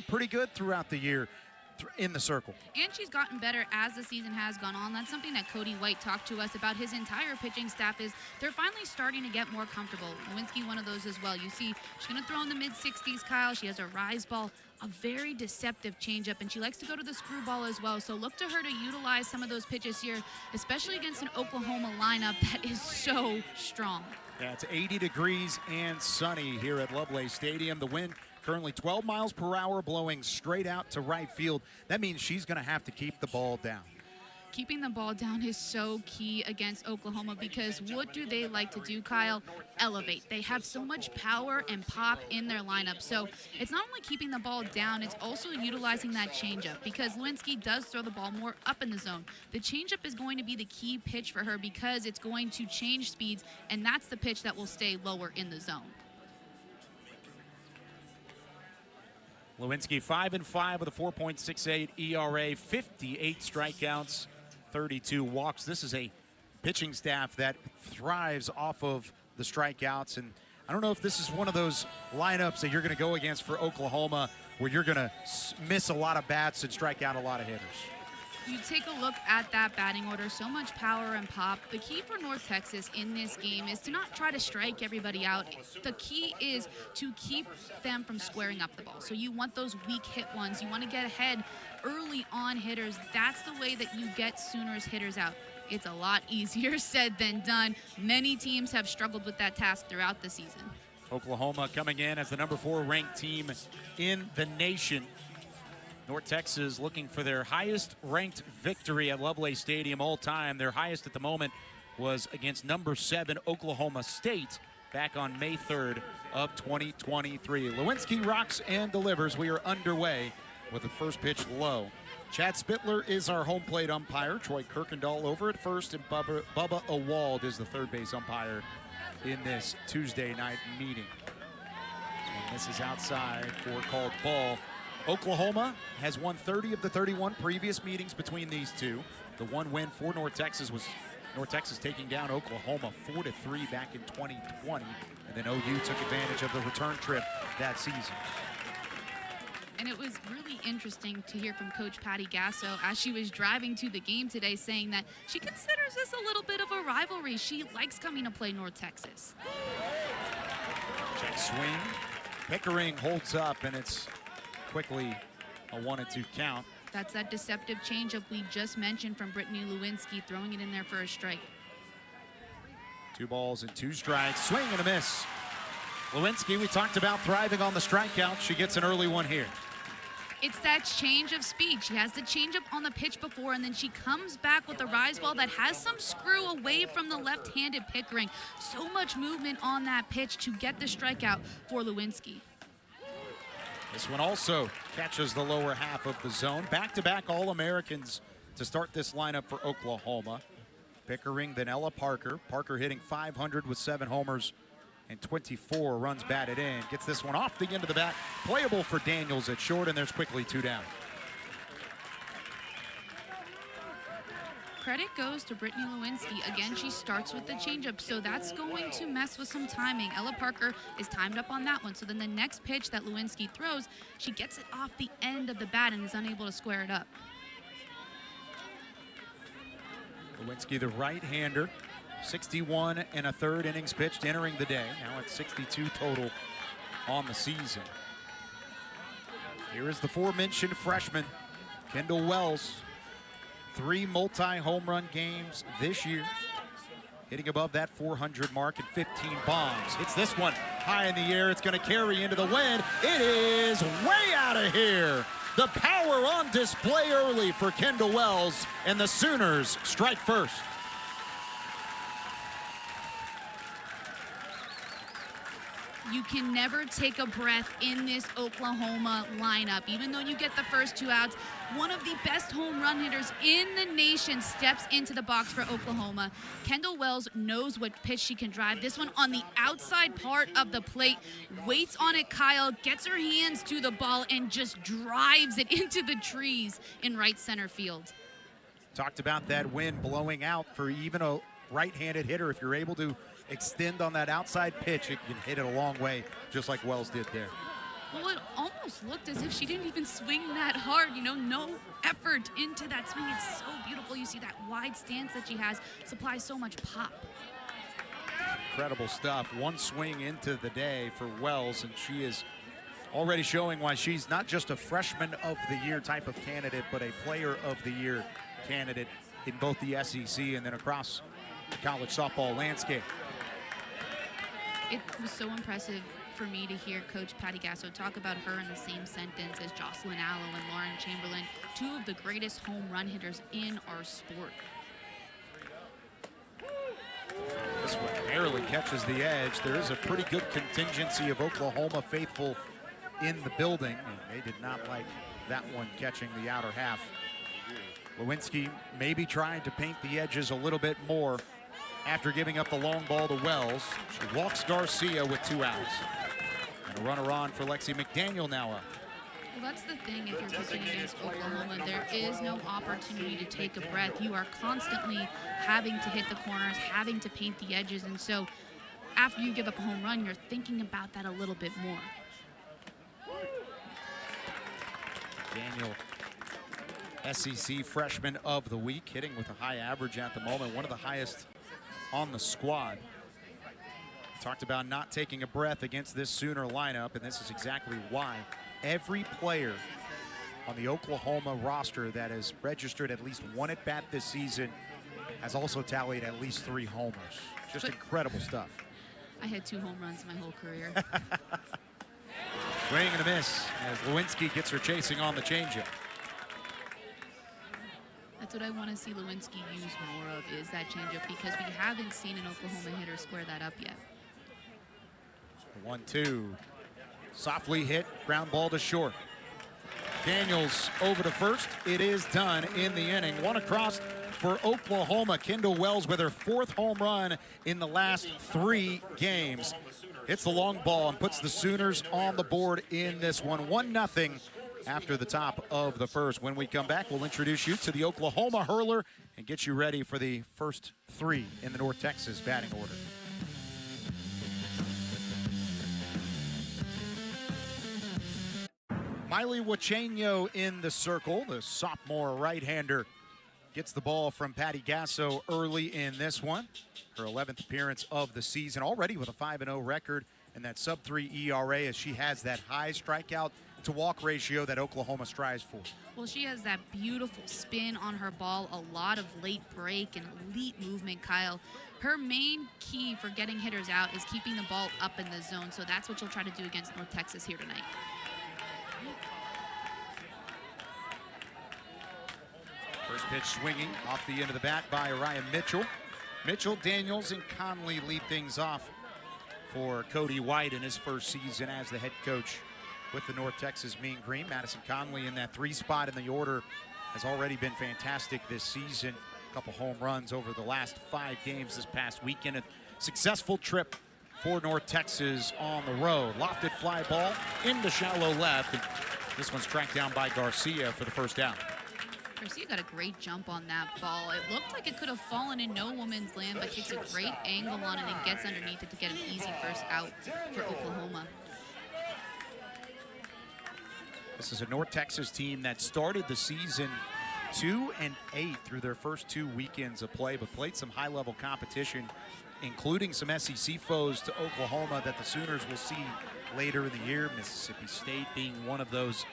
pretty good throughout the year in the circle. And she's gotten better as the season has gone on. That's something that Cody White talked to us about. His entire pitching staff is they're finally starting to get more comfortable. Lewinsky, one of those as well. You see, she's going to throw in the mid-60s, Kyle. She has a rise ball, a very deceptive changeup, and she likes to go to the screwball as well. So look to her to utilize some of those pitches here, especially against an Oklahoma lineup that is so strong. Yeah, it's 80 degrees and sunny here at Lovelace Stadium. The wind currently 12 miles per hour, blowing straight out to right field. That means she's going to have to keep the ball down. Keeping the ball down is so key against Oklahoma, because what do they like to do, Kyle? Elevate. They have so much power and pop in their lineup. So it's not only keeping the ball down, it's also utilizing that changeup, because Lewinsky does throw the ball more up in the zone. The changeup is going to be the key pitch for her, because it's going to change speeds, and that's the pitch that will stay lower in the zone. Lewinsky 5-5 with a 4.68 ERA, 58 strikeouts, 32 walks. This is a pitching staff that thrives off of the strikeouts, and I don't know if this is one of those lineups that you're going to go against for Oklahoma where you're going to miss a lot of bats and strike out a lot of hitters. You take a look at that batting order, so much power and pop. The key for North Texas in this game is to not try to strike everybody out. The key is to keep them from squaring up the ball. So you want those weak hit ones. You want to get ahead early on hitters. That's the way that you get Sooners hitters out. It's a lot easier said than done. Many teams have struggled with that task throughout the season. Oklahoma coming in as the number 4 ranked team in the nation. North Texas looking for their highest ranked victory at Lovelace Stadium all time. Their highest at the moment was against number 7 Oklahoma State back on May 3rd of 2023. Lewinsky rocks and delivers. We are underway with the first pitch low. Chad Spittler is our home plate umpire. Troy Kirkendall over at first, and Bubba Awald is the third base umpire in this Tuesday night meeting. So this is outside for called ball. Oklahoma has won 30 of the 31 previous meetings between these two. The one win for North Texas was North Texas taking down Oklahoma 4-3 back in 2020. And then OU took advantage of the return trip that season. And it was really interesting to hear from Coach Patty Gasso as she was driving to the game today, saying that she considers this a little bit of a rivalry. She likes coming to play North Texas. Check swing. Pickering holds up, and it's quickly a 1-2 count. That's that deceptive changeup we just mentioned from Brittany Lewinsky, throwing it in there for a strike. 2 balls and 2 strikes. Swing and a miss. Lewinsky, we talked about thriving on the strikeout. She gets an early one here. It's that change of speed. She has the changeup on the pitch before, and then she comes back with a rise ball that has some screw away from the left-handed Pickering. So much movement on that pitch to get the strikeout for Lewinsky. This one also catches the lower half of the zone. Back-to-back All-Americans to start this lineup for Oklahoma. Pickering, then Ella Parker. Parker hitting .500 with 7 homers and 24 runs batted in. Gets this one off the end of the bat. Playable for Daniels at short, and there's quickly 2 down. Credit goes to Brittany Lewinsky. Again, she starts with the changeup, so that's going to mess with some timing. Ella Parker is timed up on that one, so then the next pitch that Lewinsky throws, she gets it off the end of the bat and is unable to square it up. Lewinsky, the right-hander, 61 1/3 innings pitched entering the day. Now it's 62 total on the season. Here is the aforementioned freshman, Kendall Wells. 3 multi-home run games this year. Hitting above that 400 mark and 15 bombs. Hits this one high in the air. It's going to carry into the wind. It is way out of here. The power on display early for Kendall Wells, and the Sooners strike first. You can never take a breath in this Oklahoma lineup. Even though you get the first 2 outs, one of the best home run hitters in the nation steps into the box for Oklahoma. Kendall Wells knows what pitch she can drive. This one on the outside part of the plate, waits on it, Kyle, gets her hands to the ball and just drives it into the trees in right center field. Talked about that wind blowing out for even a right-handed hitter. If you're able to extend on that outside pitch, it can hit it a long way, just like Wells did there. Well, it almost looked as if she didn't even swing that hard, no effort into that swing. It's so beautiful. You see that wide stance that she has, supplies so much pop. Incredible stuff. One swing into the day for Wells, and she is already showing why she's not just a freshman of the year type of candidate, but a player of the year candidate in both the SEC and then across the college softball landscape. It was so impressive for me to hear Coach Patty Gasso talk about her in the same sentence as Jocelyn Allo and Lauren Chamberlain, two of the greatest home run hitters in our sport. This one barely catches the edge. There is a pretty good contingency of Oklahoma faithful in the building, and they did not like that one catching the outer half. Lewinsky maybe trying to paint the edges a little bit more after giving up the long ball to Wells. She walks Garcia with 2 outs. And a runner on for Lexi McDaniel now up. Well, that's the thing if you're pitching against Oklahoma. There is no opportunity to take a breath. You are constantly having to hit the corners, having to paint the edges, and so after you give up a home run, you're thinking about that a little bit more. Daniel, SEC Freshman of the Week, hitting with a high average at the moment, one of the highest on the squad. Talked about not taking a breath against this Sooner lineup, and this is exactly why. Every player on the Oklahoma roster that has registered at least 1 at-bat this season has also tallied at least 3 homers. Just incredible stuff. I had 2 home runs my whole career. Swing and a miss as Lewinsky gets her chasing on the changeup. That's what I want to see Lewinsky use more of, is that changeup, because we haven't seen an Oklahoma hitter square that up yet. 1-2. Softly hit, ground ball to short. Daniels over to first. It is done in the inning. 1 across for Oklahoma. Kendall Wells with her 4th home run in the last 3 games. Hits the long ball and puts the Sooners on the board in this one. 1-0 after the top of the first. When we come back, we'll introduce you to the Oklahoma hurler and get you ready for the first 3 in the North Texas batting order. Miley Wachenio in the circle. The sophomore right-hander gets the ball from Patty Gasso early in this one. Her 11th appearance of the season, already with a 5-0 record and that sub-3 ERA, as she has that high strikeout to walk ratio that Oklahoma strives for. Well, she has that beautiful spin on her ball, a lot of late break and elite movement, Kyle. Her main key for getting hitters out is keeping the ball up in the zone, so that's what she'll try to do against North Texas here tonight. First pitch swinging off the end of the bat by Ryan Mitchell. Mitchell, Daniels, and Conley lead things off for Cody White in his first season as the head coach with the North Texas Mean Green. Madison Conley in that 3 spot in the order has already been fantastic this season. A couple home runs over the last 5 games this past weekend. A successful trip for North Texas on the road. Lofted fly ball into shallow left. And this one's tracked down by Garcia for the first out. Garcia got a great jump on that ball. It looked like it could have fallen in no woman's land, but takes a great angle on it and gets underneath it to get an easy first out for Oklahoma. This is a North Texas team that started the season 2-8 through their first 2 weekends of play, but played some high-level competition, including some SEC foes to Oklahoma that the Sooners will see later in the year. Mississippi State being one of those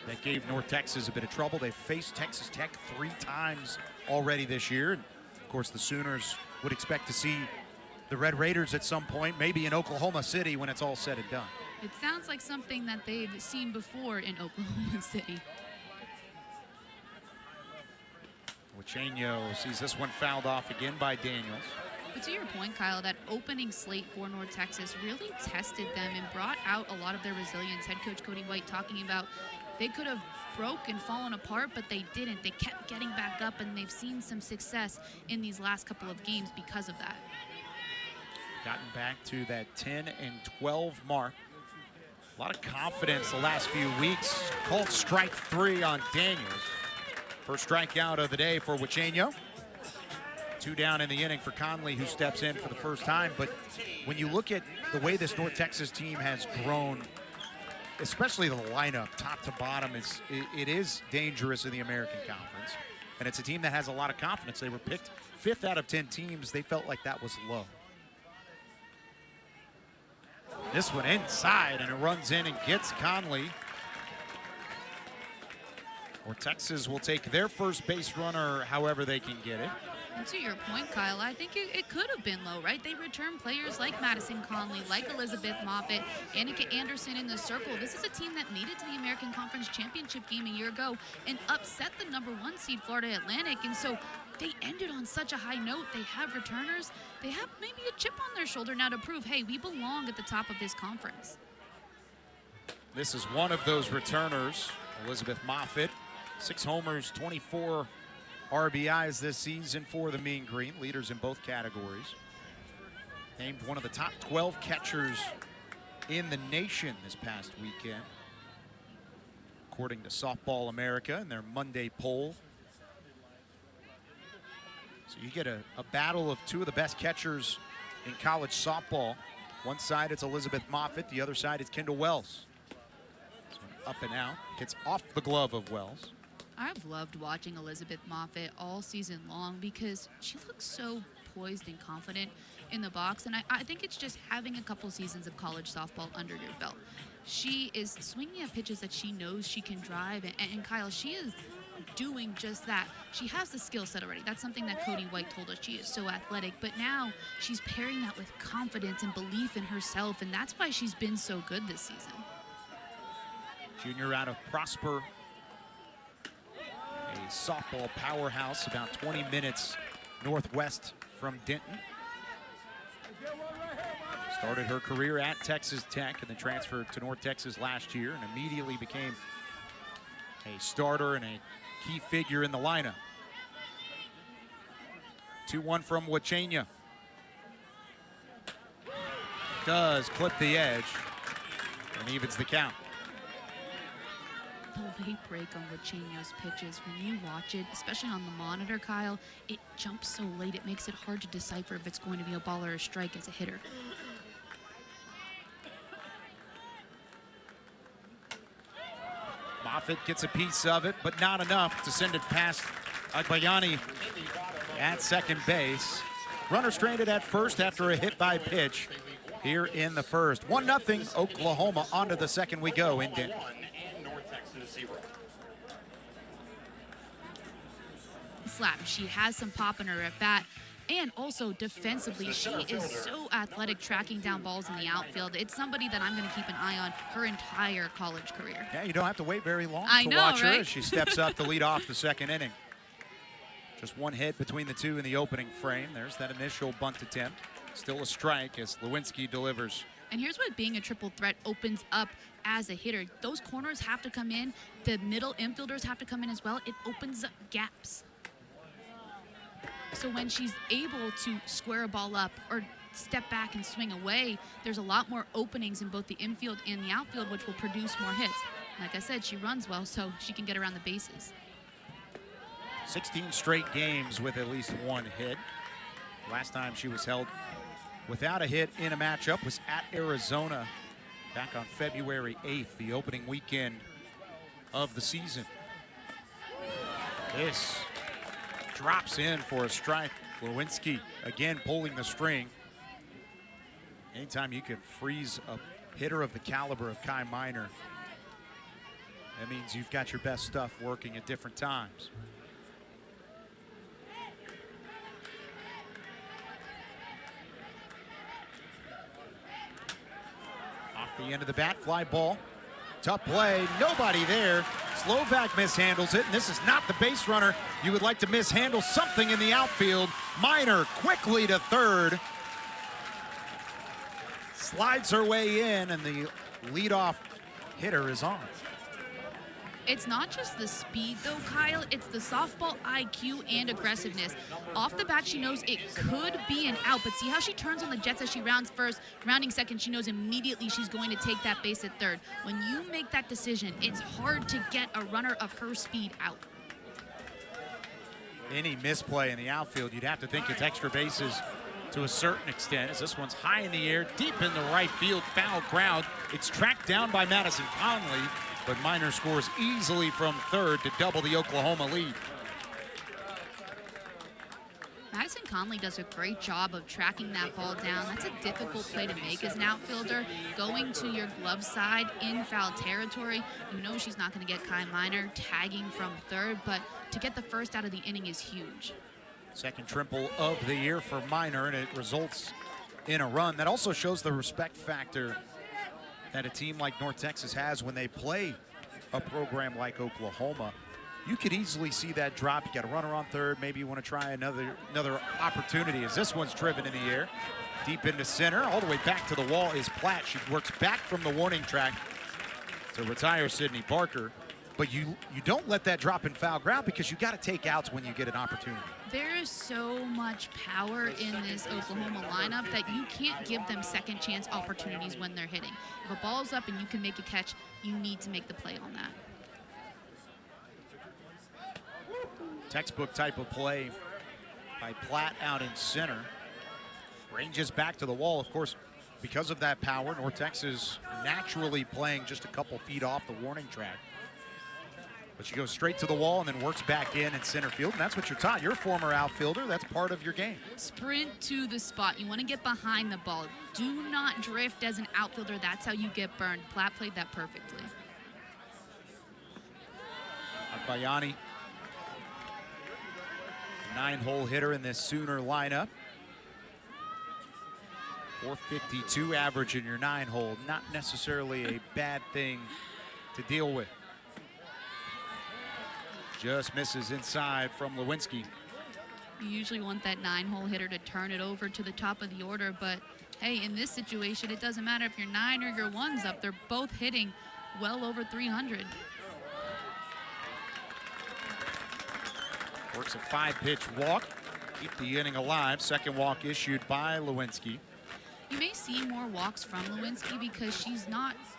that gave North Texas a bit of trouble. They faced Texas Tech 3 times already this year. And of course, the Sooners would expect to see the Red Raiders at some point, maybe in Oklahoma City when it's all said and done. It sounds like something that they've seen before in Oklahoma City. Wachenio sees this one fouled off again by Daniels. But to your point, Kyle, that opening slate for North Texas really tested them and brought out a lot of their resilience. Head coach Cody White talking about they could have broke and fallen apart, but they didn't. They kept getting back up, and they've seen some success in these last couple of games because of that. Gotten back to that 10-12 mark. A lot of confidence the last few weeks. Called strike 3 on Daniels. First strikeout of the day for Wachenio. 2 down in the inning for Conley, who steps in for the first time. But when you look at the way this North Texas team has grown, especially the lineup, top to bottom, it is dangerous in the American Conference. And it's a team that has a lot of confidence. They were picked 5th out of 10 teams. They felt like that was low. This one inside, and it runs in and gets Conley. Or Texas will take their first base runner however they can get it. And to your point, Kyle, I think it could have been low, right? They return players like Madison Conley, like Elizabeth Moffett, Annika Anderson in the circle. This is a team that made it to the American Conference Championship game a year ago and upset the #1 seed Florida Atlantic. And so they ended on such a high note. They have returners. They have maybe a chip on their shoulder now to prove, hey, we belong at the top of this conference. This is one of those returners, Elizabeth Moffett. 6 homers, 24 RBIs this season for the Mean Green, leaders in both categories. Named one of the top 12 catchers in the nation this past weekend, according to Softball America in their Monday poll. So you get a battle of 2 of the best catchers in college softball. One side it's Elizabeth Moffett, the other side is Kendall Wells. This one up and out, gets off the glove of Wells. I've loved watching Elizabeth Moffett all season long because she looks so poised and confident in the box. And I think it's just having a couple seasons of college softball under your belt. She is swinging at pitches that she knows she can drive. And Kyle, she is doing just that. She has the skill set already. That's something that Cody White told us. She is so athletic. But now she's pairing that with confidence and belief in herself. And that's why she's been so good this season. Junior out of Prosper, a softball powerhouse about 20 minutes northwest from Denton. Started her career at Texas Tech and then transferred to North Texas last year and immediately became a starter and a key figure in the lineup. 2-1 from Wachenia. Does clip the edge and evens the count. The late break on Wachenia's pitches, when you watch it, especially on the monitor, Kyle, it jumps so late it makes it hard to decipher if it's going to be a ball or a strike as a hitter. Moffett gets a piece of it, but not enough to send it past Agbayani at second base. Runner stranded at first after a hit by pitch here in the first. 1-0 Oklahoma. On to the second we go in Denton. Slap. She has some pop in her at bat. And also defensively, she is so athletic tracking down balls in the outfield. It's somebody that I'm going to keep an eye on her entire college career. Yeah, you don't have to wait very long to watch her right? as she steps up to lead off the second inning. Just one hit between the two in the opening frame. There's that initial bunt attempt. Still a strike as Lewinsky delivers. And here's what being a triple threat opens up as a hitter. Those corners have to come in. The middle infielders have to come in as well. It opens up gaps. So when she's able to square a ball up or step back and swing away, there's a lot more openings in both the infield and the outfield, which will produce more hits. Like I said, she runs well, so she can get around the bases. 16 straight games with at least one hit. Last time she was held without a hit in a matchup was at Arizona back on February 8th, the opening weekend of the season. This drops in for a strike. Lewinsky again pulling the string. Anytime you can freeze a hitter of the caliber of Kai Minor, that means you've got your best stuff working at different times. Off the end of the bat, fly ball. Tough play, nobody there. Slovak mishandles it, and this is not the base runner you would like to mishandle. Something in the outfield. Minor quickly to third. Slides her way in, and the leadoff hitter is on. It's not just the speed, though, Kyle. It's the softball IQ and aggressiveness. Off the bat, she knows it could be an out, but see how she turns on the jets as she rounds first, rounding second. She knows immediately she's going to take that base at third. When you make that decision, it's hard to get a runner of her speed out. Any misplay in the outfield, you'd have to think it's extra bases to a certain extent, as this one's high in the air, deep in the right field, foul ground. It's tracked down by Madison Conley, but Minor scores easily from third to double the Oklahoma lead. Madison Conley does a great job of tracking that ball down. That's a difficult play to make as an outfielder. Going to your glove side in foul territory, you know she's not going to get Kai Minor tagging from third, but to get the first out of the inning is huge. Second triple of the year for Minor, and it results in a run. That also shows the respect factor that a team like North Texas has when they play a program like Oklahoma. You could easily see that drop. You got a runner on third. Maybe you want to try another opportunity as this one's driven in the air. Deep into center, all the way back to the wall is Platt. She works back from the warning track to retire Sydney Barker. But you don't let that drop in foul ground because you got to take outs when you get an opportunity. There is so much power in this Oklahoma lineup that you can't give them second chance opportunities when they're hitting. If a ball's up and you can make a catch, you need to make the play on that. Textbook type of play by Platt out in center. Ranges back to the wall. Of course, because of that power, North Texas naturally playing just a couple feet off the warning track. But she goes straight to the wall and then works back in center field, and that's what you're taught. You're a former outfielder. That's part of your game. Sprint to the spot. You want to get behind the ball. Do not drift as an outfielder. That's how you get burned. Platt played that perfectly. Bayani, 9-hole hitter in this Sooner lineup. 452 average in your 9-hole. Not necessarily a bad thing to deal with. Just misses inside from Lewinsky. You usually want that 9-hole hitter to turn it over to the top of the order, but hey, in this situation, it doesn't matter if you're 9 or you're 1's up. They're both hitting well over 300. Works a 5-pitch walk, keep the inning alive. Second walk issued by Lewinsky. You may see more walks from Lewinsky because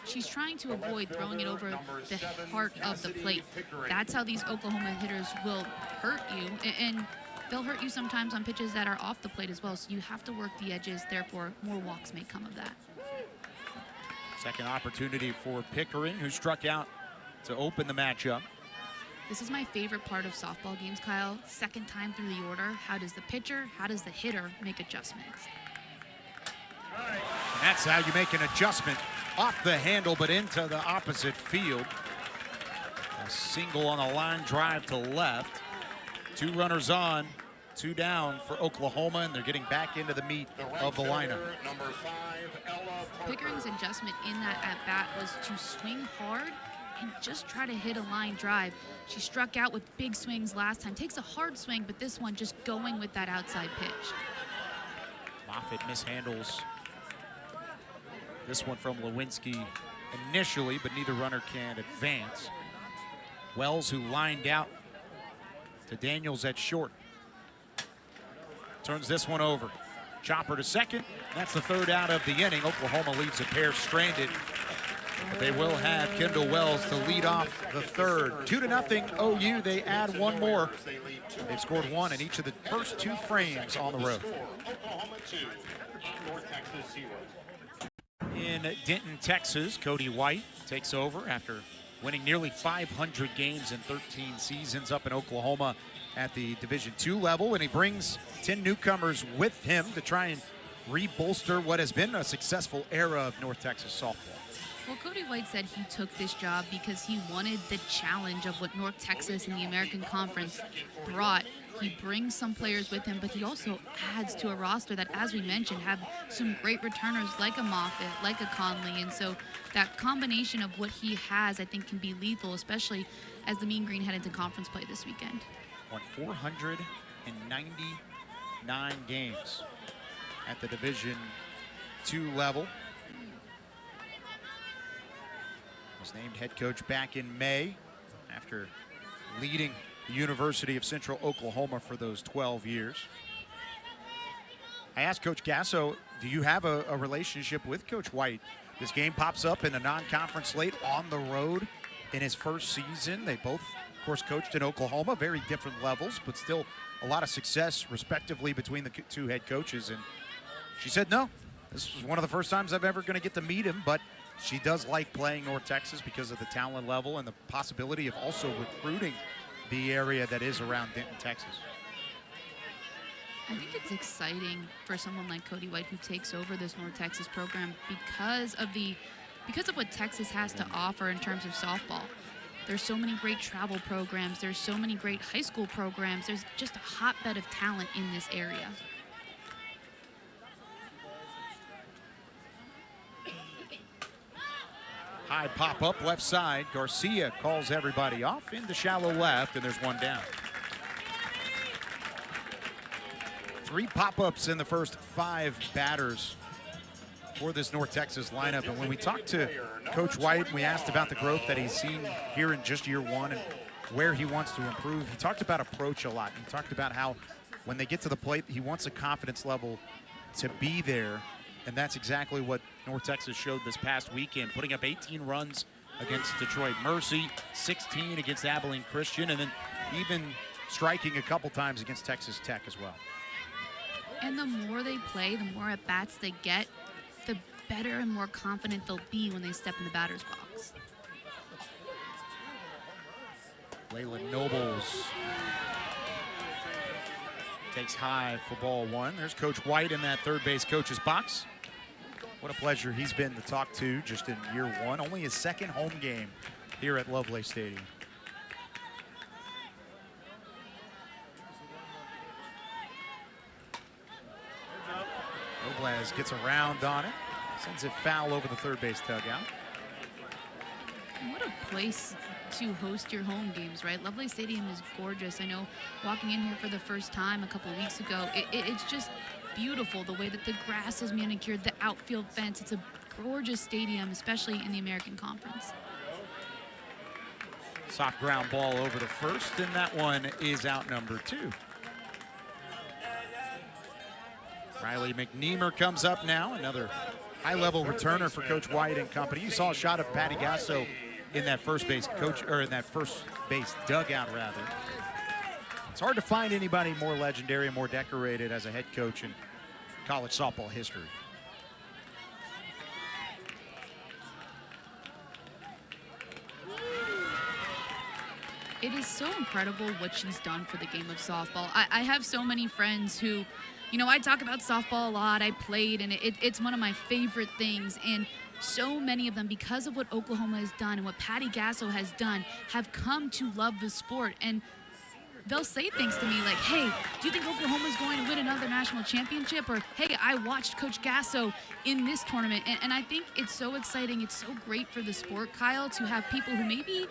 she's trying to avoid throwing it over the heart of the plate. That's how these Oklahoma hitters will hurt you, and they'll hurt you sometimes on pitches that are off the plate as well, so you have to work the edges, therefore more walks may come of that. Second opportunity for Pickering, who struck out to open the matchup. This is my favorite part of softball games, Kyle. Second time through the order, how does the pitcher, how does the hitter make adjustments? And that's how you make an adjustment off the handle but into the opposite field. A single on a line drive to left. 2 runners on, 2 down for Oklahoma, and they're getting back into the meat of the lineup. Pickering's adjustment in that at-bat was to swing hard and just try to hit a line drive. She struck out with big swings last time. Takes a hard swing, but this one just going with that outside pitch. Moffitt mishandles this one from Lewinsky initially, but neither runner can advance. Wells, who lined out to Daniels at short, turns this one over. Chopper to second. That's the 3rd out of the inning. Oklahoma leaves a pair stranded, but they will have Kendall Wells to lead off the 3rd. 2-0 OU. They add 1 more. They've scored 1 in each of the first 2 frames on the road. In Denton, Texas, Cody White takes over after winning nearly 500 games in 13 seasons up in Oklahoma at the Division II level, and he brings 10 newcomers with him to try and re-bolster what has been a successful era of North Texas softball. Well, Cody White said he took this job because he wanted the challenge of what North Texas and the American Conference brought. He brings some players with him, but he also adds to a roster that, as we mentioned, have some great returners like a Moffitt, like a Conley. And so that combination of what he has, I think, can be lethal, especially as the Mean Green head into conference play this weekend. Won 499 games at the Division II level. Was named head coach back in May after leading the University of Central Oklahoma for those 12 years. I asked Coach Gasso, do you have a relationship with Coach White? This game pops up in a non-conference slate on the road in his first season. They both, of course, coached in Oklahoma, very different levels, but still a lot of success respectively between the 2 head coaches. And she said no. This was one of the first times I've ever going to get to meet him, but she does like playing North Texas because of the talent level and the possibility of also recruiting the area that is around Denton, Texas. I think it's exciting for someone like Cody White who takes over this North Texas program because of what Texas has to offer in terms of softball. There's so many great travel programs. There's so many great high school programs. There's just a hotbed of talent in this area. High pop-up left side. Garcia calls everybody off into shallow left, and there's one down. 3 pop-ups in the first 5 batters for this North Texas lineup. And when we talked to Coach White, we asked about the growth that he's seen here in just year 1 and where he wants to improve. He talked about approach a lot. He talked about how when they get to the plate, he wants a confidence level to be there. And that's exactly what North Texas showed this past weekend, putting up 18 runs against Detroit Mercy, 16 against Abilene Christian, and then even striking a couple times against Texas Tech as well. And the more they play, the more at-bats they get, the better and more confident they'll be when they step in the batter's box. Layla Nobles takes high for ball 1. There's Coach White in that third base coach's box. What a pleasure he's been to talk to just in year 1. Only his second home game here at Lovelace Stadium. Nobles gets around on it, sends it foul over the third base dugout. What a place to host your home games, right? Lovelace Stadium is gorgeous. I know walking in here for the first time a couple of weeks ago, it's just beautiful the way that the grass is manicured, the outfield fence. It's a gorgeous stadium, especially in the American Conference. Soft ground ball over to first, and that one is out number 2. Riley McNeamer comes up now, another high-level returner for Coach White and company. You saw a shot of Patty Gasso in that first base dugout rather. It's hard to find anybody more legendary and more decorated as a head coach in college softball history. It is so incredible what she's done for the game of softball. I have so many friends who, you know, I talk about softball a lot. I played, and it's one of my favorite things. And so many of them, because of what Oklahoma has done and what Patty Gasso has done, have come to love the sport. And they'll say things to me like, hey, do you think Oklahoma's going to win another national championship? Or, hey, I watched Coach Gasso in this tournament. And I think it's so exciting. It's so great for the sport, Kyle, to have people who maybe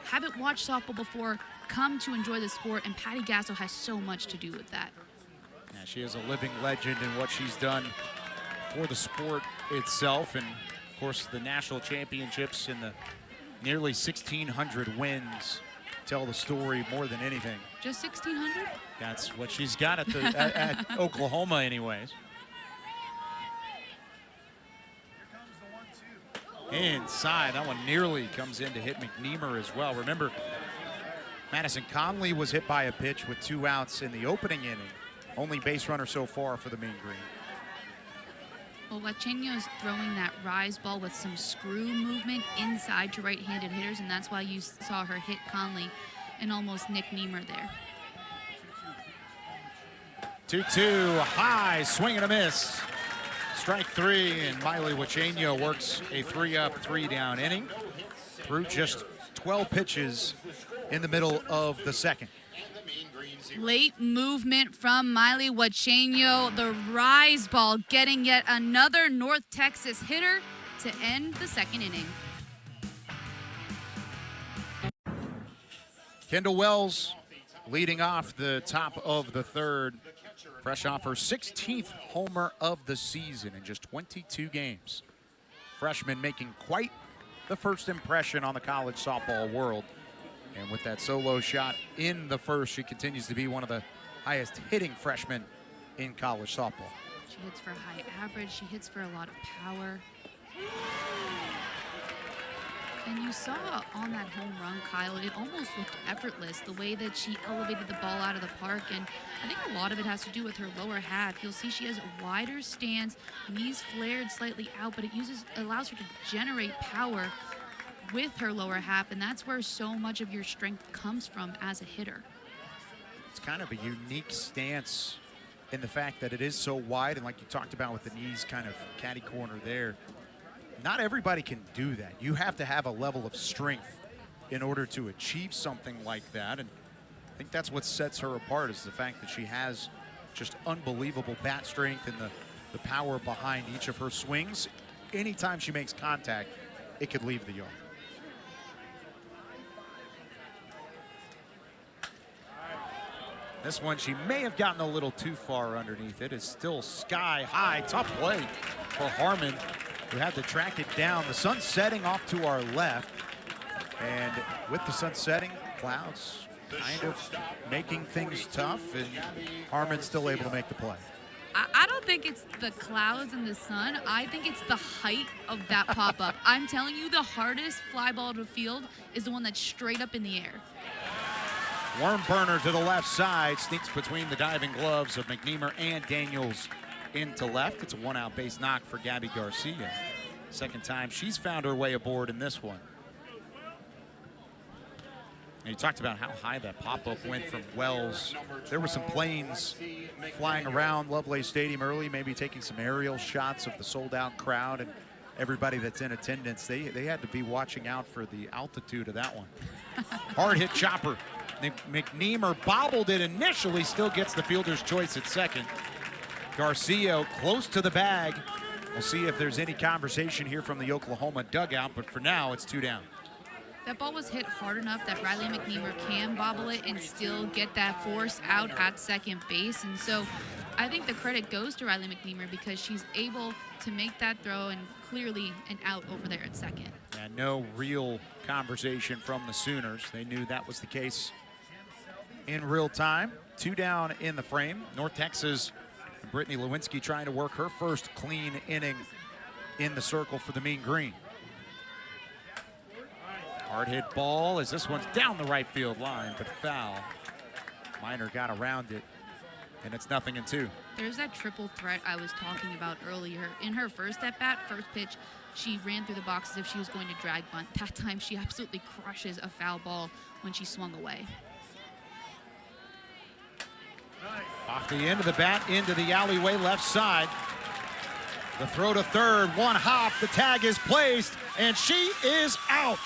haven't watched softball before come to enjoy the sport. And Patty Gasso has so much to do with that. Yeah, she is a living legend in what she's done for the sport itself, and of course the national championships and the nearly 1,600 wins tell the story more than anything. Just 1,600? That's what she's got at at Oklahoma anyways. Inside, that one nearly comes in to hit McNeamer as well. Remember, Madison Conley was hit by a pitch with 2 outs in the opening inning. Only base runner so far for the Mean Green. Well, Huacheño's throwing that rise ball with some screw movement inside to right-handed hitters, and that's why you saw her hit Conley and almost nick Niemer there. 2-2, high, swing and a miss. Strike 3, and Miley Huacheño works a 3-up, 3-down inning through just 12 pitches in the middle of the second. Late movement from Miley Huacheño. The rise ball getting yet another North Texas hitter to end the second inning. Kendall Wells leading off the top of the third, fresh off her 16th homer of the season in just 22 games. Freshman making quite the first impression on the college softball world. And with that solo shot in the first, she continues to be one of the highest hitting freshmen in college softball. She hits for high average. She hits for a lot of power. And you saw on that home run, Kyle, it almost looked effortless, the way that she elevated the ball out of the park. And I think a lot of it has to do with her lower half. You'll see she has a wider stance, knees flared slightly out, but it allows her to generate power with her lower half, and that's where so much of your strength comes from as a hitter. It's kind of a unique stance in the fact that it is so wide, and like you talked about with the knees kind of catty corner there. Not everybody can do that. You have to have a level of strength in order to achieve something like that, and I think that's what sets her apart, is the fact that she has just unbelievable bat strength and the power behind each of her swings. Anytime she makes contact, it could leave the yard. This one, she may have gotten a little too far underneath it. It's still sky high. Tough play for Harmon, who had to track it down. The sun's setting off to our left. And with the sun setting, clouds kind of making things tough, and Harmon's still able to make the play. I don't think it's the clouds and the sun. I think it's the height of that pop-up. I'm telling you, the hardest fly ball to field is the one that's straight up in the air. Worm burner to the left side, sneaks between the diving gloves of McNeamer and Daniels into left. It's a one-out base knock for Gabby Garcia. Second time she's found her way aboard in this one. And you talked about how high that pop-up went from Wells. There were some planes flying around Lovelace Stadium early, maybe taking some aerial shots of the sold-out crowd and everybody that's in attendance. They had to be watching out for the altitude of that one. Hard hit chopper. McNeamer bobbled it initially, still gets the fielder's choice at second. Garcia close to the bag. We'll see if there's any conversation here from the Oklahoma dugout, but for now, it's 2 down. That ball was hit hard enough that Riley McNeamer can bobble it and still get that force out at second base. And so I think the credit goes to Riley McNeamer because she's able to make that throw and clearly an out over there at second. And no real conversation from the Sooners. They knew that was the case in real time. 2 down in the frame. North Texas, Brittany Lewinsky trying to work her first clean inning in the circle for the Mean Green. Hard hit ball as this one's down the right field line, but foul. Minor got around it, and it's 0-2. There's that triple threat I was talking about earlier. In her first at-bat, first pitch, she ran through the box as if she was going to drag bunt. That time she absolutely crushes a foul ball when she swung away. Off the end of the bat, into the alleyway left side. The throw to third, one hop, the tag is placed, and she is out.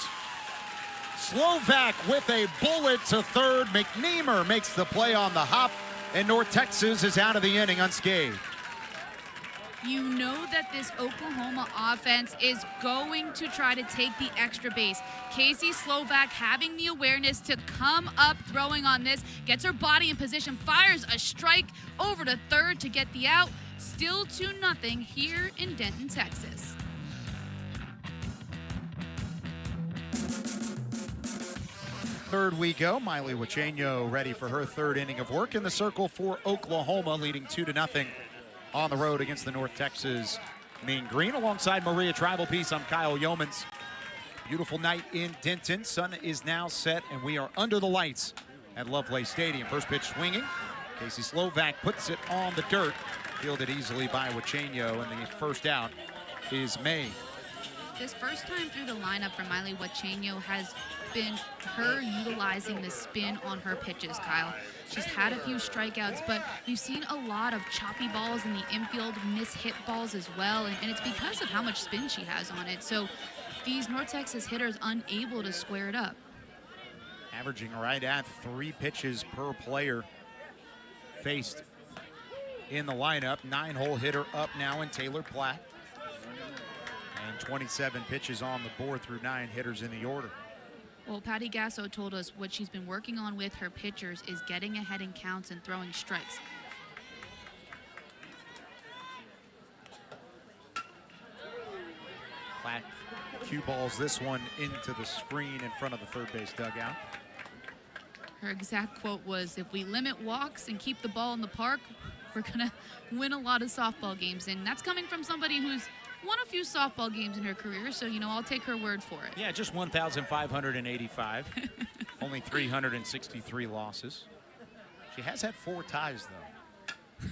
Slovak with a bullet to third. McNeamer makes the play on the hop, and North Texas is out of the inning unscathed. You know that this Oklahoma offense is going to try to take the extra base. Casey Slovak having the awareness to come up throwing on this, gets her body in position, fires a strike over to third to get the out. Still 2-0 here in Denton, Texas. Third we go. Miley Wachenio ready for her third inning of work in the circle for Oklahoma, leading 2-0 on the road against the North Texas Mean Green. Alongside Maria Tribalpiece, I'm Kyle Yeomans. Beautiful night in Denton. Sun is now set, and we are under the lights at Lovelace Stadium. First pitch swinging. Casey Slovak puts it on the dirt. Fielded easily by Wachenio, and the first out is made. This first time through the lineup for Miley Wachenio has been her utilizing the spin on her pitches, Kyle. She's had a few strikeouts, but we've seen a lot of choppy balls in the infield, miss-hit balls as well, and it's because of how much spin she has on it. So these North Texas hitters unable to square it up. Averaging right at 3 pitches per player faced in the lineup. 9-hole hitter up now in Taylor Platt. And 27 pitches on the board through 9 hitters in the order. Well, Patty Gasso told us what she's been working on with her pitchers is getting ahead in counts and throwing strikes. Platt cue balls this one into the screen in front of the third base dugout. Her exact quote was, if we limit walks and keep the ball in the park, we're going to win a lot of softball games. And that's coming from somebody who's won a few softball games in her career, so, you know, I'll take her word for it. Yeah, just 1,585. Only 363 losses. She has had 4 ties, though.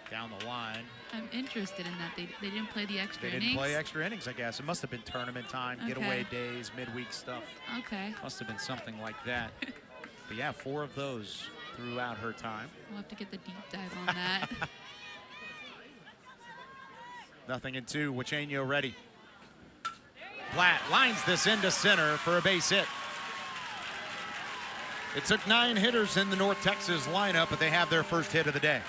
Down the line. I'm interested in that. They didn't play the extra innings? They didn't play extra innings, I guess. It must have been tournament time, getaway days, midweek stuff. Okay. Must have been something like that. But yeah, 4 of those throughout her time. We'll have to get the deep dive on that. 0-2, Huacheño ready. Platt lines this into center for a base hit. It took 9 hitters in the North Texas lineup, but they have their first hit of the day.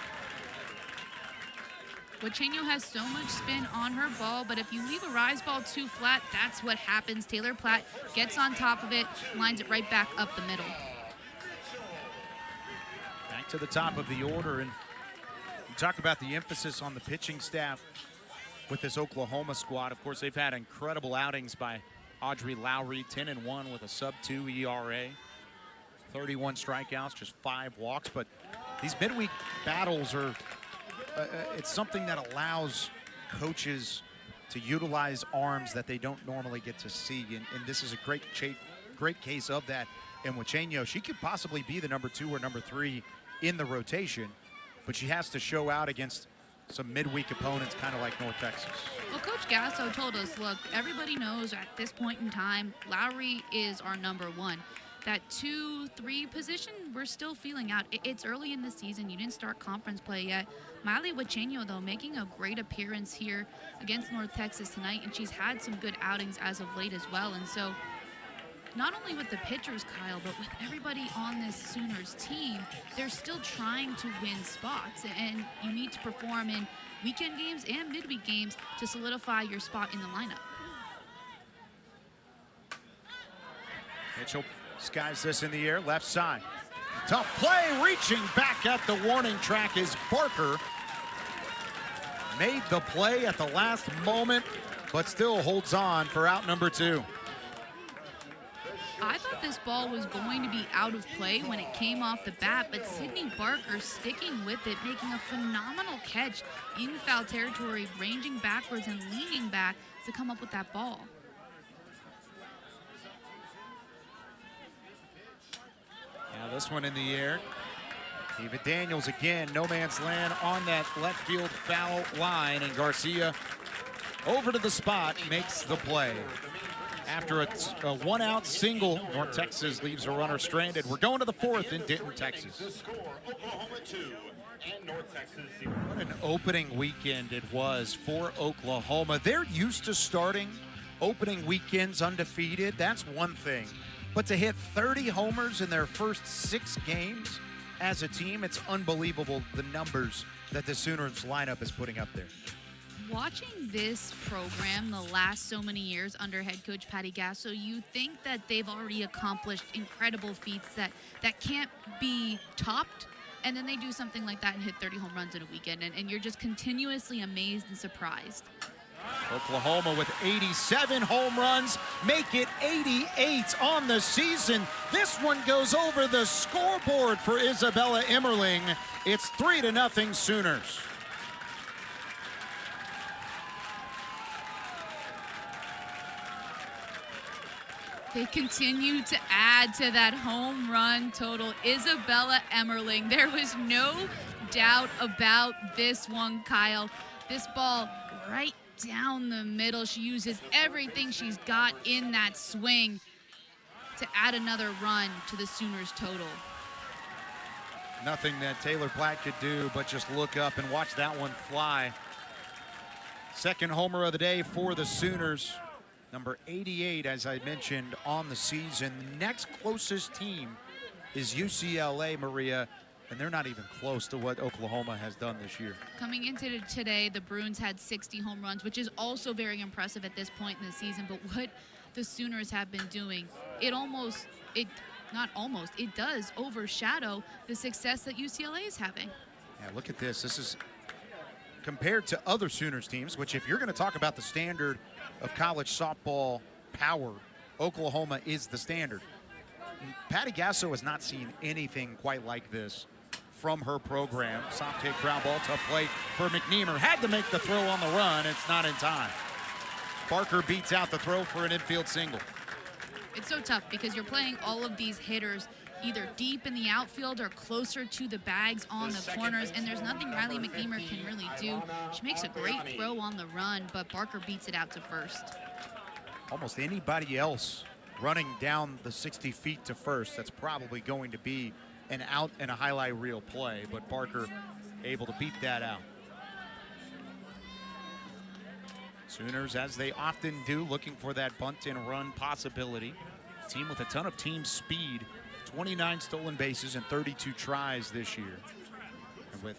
Huacheño has so much spin on her ball, but if you leave a rise ball too flat, that's what happens. Taylor Platt gets on top of it, lines it right back up the middle. Back to the top of the order, and you talk about the emphasis on the pitching staff with this Oklahoma squad. Of course, they've had incredible outings by Audrey Lowry, 10-1 with a sub-2 ERA, 31 strikeouts, just 5 walks. But these midweek battles are it's something that allows coaches to utilize arms that they don't normally get to see, and this is a great case of that. And Huacheño, she could possibly be the number 2 or number 3 in the rotation, but she has to show out against some midweek opponents, kind of like North Texas. Well, Coach Gasso told us, look, everybody knows at this point in time, Lowry is our number 1. That 2-3 position, we're still feeling out. It's early in the season. You didn't start conference play yet. Miley Huacheño, though, making a great appearance here against North Texas tonight, and she's had some good outings as of late as well. And so not only with the pitchers, Kyle, but with everybody on this Sooners team, they're still trying to win spots. And you need to perform in weekend games and midweek games to solidify your spot in the lineup. Mitchell skies this in the air, left side. Tough play, reaching back at the warning track is Barker. Made the play at the last moment, but still holds on for out number 2. I thought this ball was going to be out of play when it came off the bat, but Sydney Barker sticking with it, making a phenomenal catch in foul territory, ranging backwards and leaning back to come up with that ball. Now this one in the air. Eva Daniels again, no man's land on that left field foul line, and Garcia over to the spot, makes the play. After a 1-out single, North Texas leaves a runner stranded. We're going to the 4th in Denton, Texas. What an opening weekend it was for Oklahoma. They're used to starting opening weekends undefeated. That's one thing. But to hit 30 homers in their first 6 games as a team, it's unbelievable the numbers that the Sooners lineup is putting up there. Watching this program the last so many years under head coach Patty Gasso, you think that they've already accomplished incredible feats that can't be topped, and then they do something like that and hit 30 home runs in a weekend, and you're just continuously amazed and surprised. Oklahoma with 87 home runs, make it 88 on the season. This one goes over the scoreboard for Isabella Emmerling. It's 3-0 Sooners. They continue to add to that home run total. Isabella Emmerling, there was no doubt about this one, Kyle. This ball right down the middle. She uses everything she's got in that swing to add another run to the Sooners total. Nothing that Taylor Platt could do but just look up and watch that one fly. Second homer of the day for the Sooners. Number 88, as I mentioned, on the season. Next closest team is UCLA, Maria, and they're not even close to what Oklahoma has done this year. Coming into today, the Bruins had 60 home runs, which is also very impressive at this point in the season. But what the Sooners have been doing, it does overshadow the success that UCLA is having. Yeah, look at this. This is compared to other Sooners teams, which if you're going to talk about the standard of college softball power, Oklahoma is the standard. Patty Gasso has not seen anything quite like this from her program. Soft hit ground ball, tough play for McNeamer. Had to make the throw on the run. It's not in time. Barker beats out the throw for an infield single. It's so tough because you're playing all of these hitters either deep in the outfield or closer to the bags on the corners, and there's nothing Riley McNeamer can really do. She makes a great throw on the run, but Barker beats it out to first. Almost anybody else running down the 60 feet to first, that's probably going to be an out and a highlight reel play, but Barker able to beat that out. Sooners, as they often do, looking for that bunt and run possibility. Team with a ton of team speed, 29 stolen bases and 32 tries this year. And with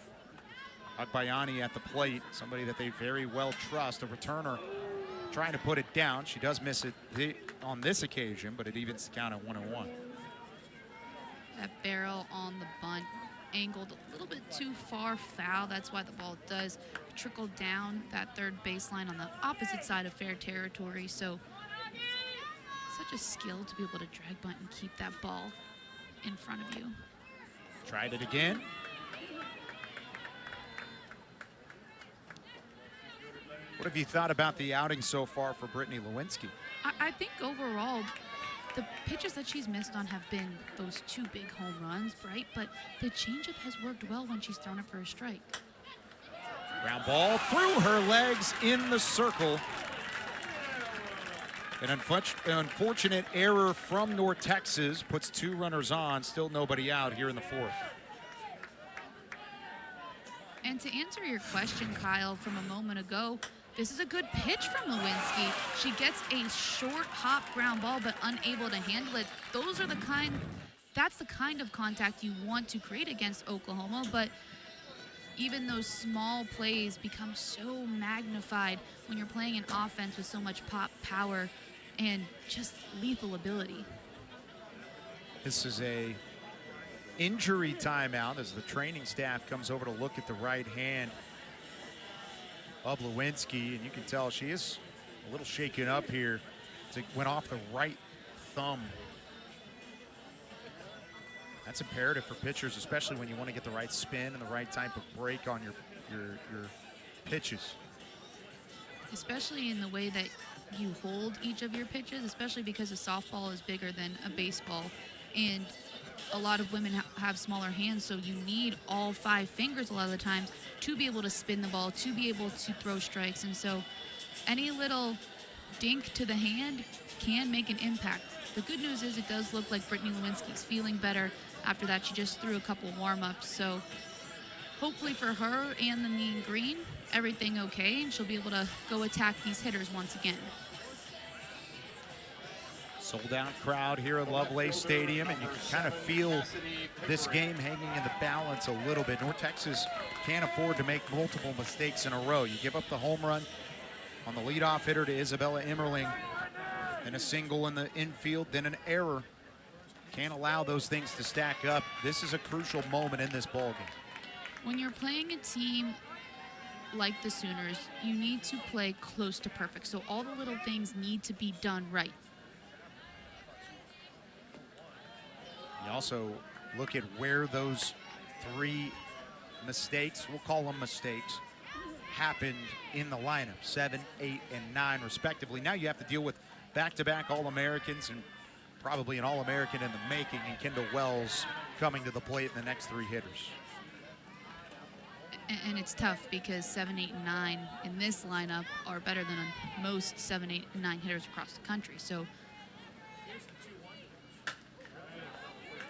Agbayani at the plate, somebody that they very well trust, a returner trying to put it down. She does miss it on this occasion, but it evens the count at 1-1. That barrel on the bunt angled a little bit too far foul. That's why the ball does trickle down that third baseline on the opposite side of fair territory. So such a skill to be able to drag bunt and keep that ball in front of you. Tried it again. What have you thought about the outing so far for Brittany Lewinsky? I think overall, the pitches that she's missed on have been those two big home runs, right? But the changeup has worked well when she's thrown it for a strike. Ground ball through her legs in the circle. An unfortunate error from North Texas puts 2 runners on, still nobody out here in the 4th. And to answer your question, Kyle, from a moment ago, this is a good pitch from Lewinsky. She gets a short hop ground ball, but unable to handle it. That's the kind of contact you want to create against Oklahoma, but even those small plays become so magnified when you're playing an offense with so much pop power and just lethal ability. This is a injury timeout as the training staff comes over to look at the right hand of Lewinsky, and you can tell she is a little shaken up here. It went off the right thumb. That's imperative for pitchers, especially when you want to get the right spin and the right type of break on your pitches. Especially in the way that you hold each of your pitches, especially because a softball is bigger than a baseball. And a lot of women have smaller hands, so you need all 5 fingers a lot of the times to be able to spin the ball, to be able to throw strikes. And so any little dink to the hand can make an impact. The good news is it does look like Brittany Lewinsky's feeling better. After that, she just threw a couple warm-ups. So hopefully for her and the Mean Green, everything okay, and she'll be able to go attack these hitters once again. Sold out crowd here at Lovelace Stadium, and you can kind of feel this game hanging in the balance a little bit. North Texas can't afford to make multiple mistakes in a row. You give up the home run on the leadoff hitter to Isabella Immerling, then a single in the infield, then an error. Can't allow those things to stack up. This is a crucial moment in this ballgame. When you're playing a team like the Sooners, you need to play close to perfect. So all the little things need to be done right. You also look at where those 3 mistakes, we'll call them mistakes, happened in the lineup, 7, 8, and 9 respectively. Now you have to deal with back-to-back All-Americans and probably an All-American in the making, and Kendall Wells coming to the plate in the next 3 hitters. And it's tough because 7, 8, and 9 in this lineup are better than most 7, 8, and 9 hitters across the country. So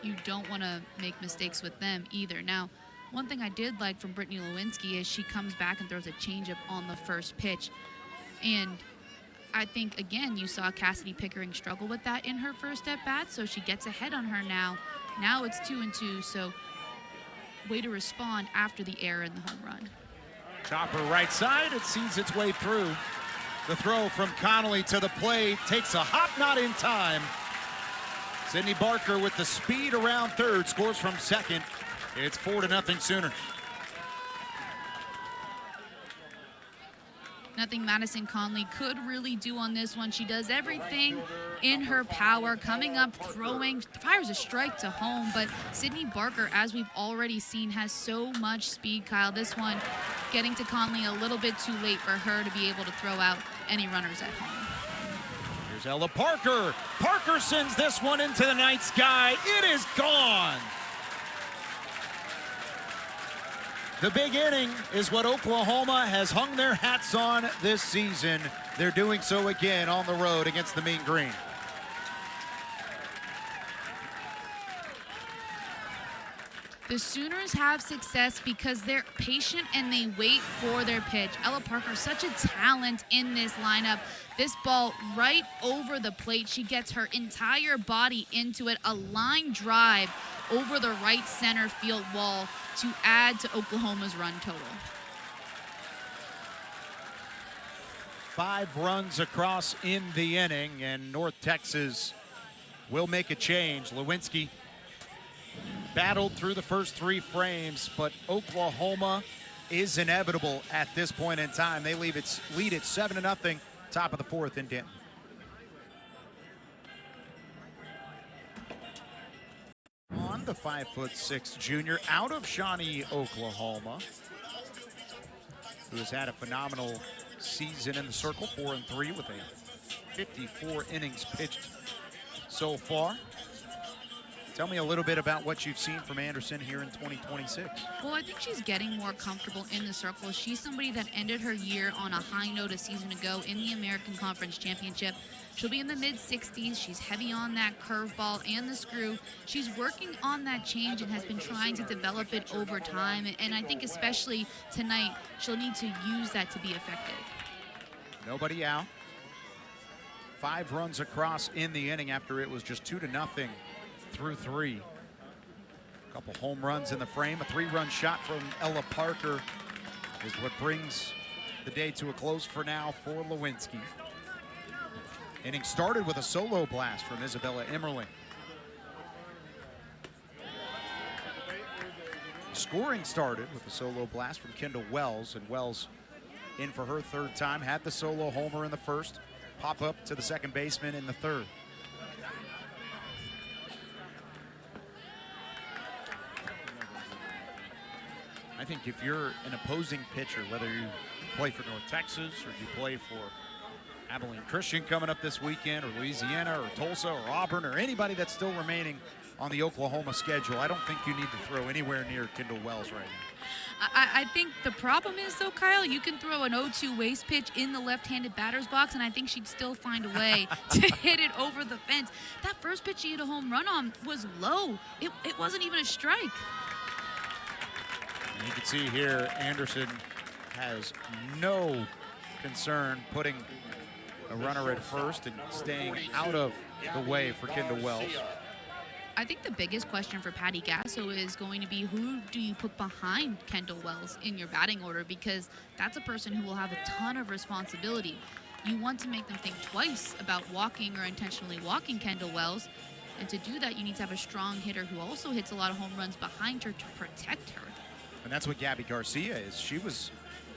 you don't want to make mistakes with them either. Now, one thing I did like from Brittany Lewinsky is she comes back and throws a changeup on the first pitch. And I think, again, you saw Cassidy Pickering struggle with that in her first at-bat, so she gets ahead on her now. Now it's 2-2, so way to respond after the error in the home run. Chopper right side, it sees its way through. The throw from Connolly to the plate takes a hop, not in time. Sydney Barker with the speed around third, scores from second. It's 4-0 Sooners. Nothing Madison Conley could really do on this one. She does everything in her power, coming up, throwing, fires a strike to home. But Sydney Barker, as we've already seen, has so much speed, Kyle. This one getting to Conley a little bit too late for her to be able to throw out any runners at home. Here's Ella Parker. Parker sends this one into the night sky. It is gone. The big inning is what Oklahoma has hung their hats on this season. They're doing so again on the road against the Mean Green. The Sooners have success because they're patient and they wait for their pitch. Ella Parker, such a talent in this lineup. This ball right over the plate. She gets her entire body into it. A line drive over the right center field wall to add to Oklahoma's run total. 5 runs across in the inning, and North Texas will make a change. Lewinsky battled through the first 3 frames, but Oklahoma is inevitable at this point in time. They lead it 7-0, top of the 4th in Denton. On the 5'6" junior out of Shawnee, Oklahoma, who has had a phenomenal season in the circle, 4-3 with a 54 innings pitched so far. Tell me a little bit about what you've seen from Anderson here in 2026. Well, I think she's getting more comfortable in the circle. She's somebody that ended her year on a high note a season ago in the American Conference Championship. She'll be in the mid-60s. She's heavy on that curveball and the screw. She's working on that change and has been trying to develop it over time. And I think especially tonight, she'll need to use that to be effective. Nobody out. 5 runs across in the inning after it was just 2-0 through 3. A couple home runs in the frame. A 3-run shot from Ella Parker is what brings the day to a close for now for Lewinsky. Inning started with a solo blast from Isabella Emmerling. Scoring started with a solo blast from Kendall Wells, and Wells in for her 3rd time, had the solo homer in the 1st, pop up to the second baseman in the 3rd. I think if you're an opposing pitcher, whether you play for North Texas or you play for Abilene Christian coming up this weekend, or Louisiana, or Tulsa, or Auburn, or anybody that's still remaining on the Oklahoma schedule, I don't think you need to throw anywhere near Kendall Wells right now. I think the problem is, though, Kyle, you can throw an 0-2 waste pitch in the left-handed batter's box, and I think she'd still find a way to hit it over the fence. That first pitch she hit a home run on was low. It wasn't even a strike. And you can see here, Anderson has no concern putting a runner at first and staying out of the way for Kendall Wells. I think the biggest question for Patty Gasso is going to be, who do you put behind Kendall Wells in your batting order? Because that's a person who will have a ton of responsibility. You want to make them think twice about walking or intentionally walking Kendall Wells. And to do that, you need to have a strong hitter who also hits a lot of home runs behind her to protect her. And that's what Gabby Garcia is. She was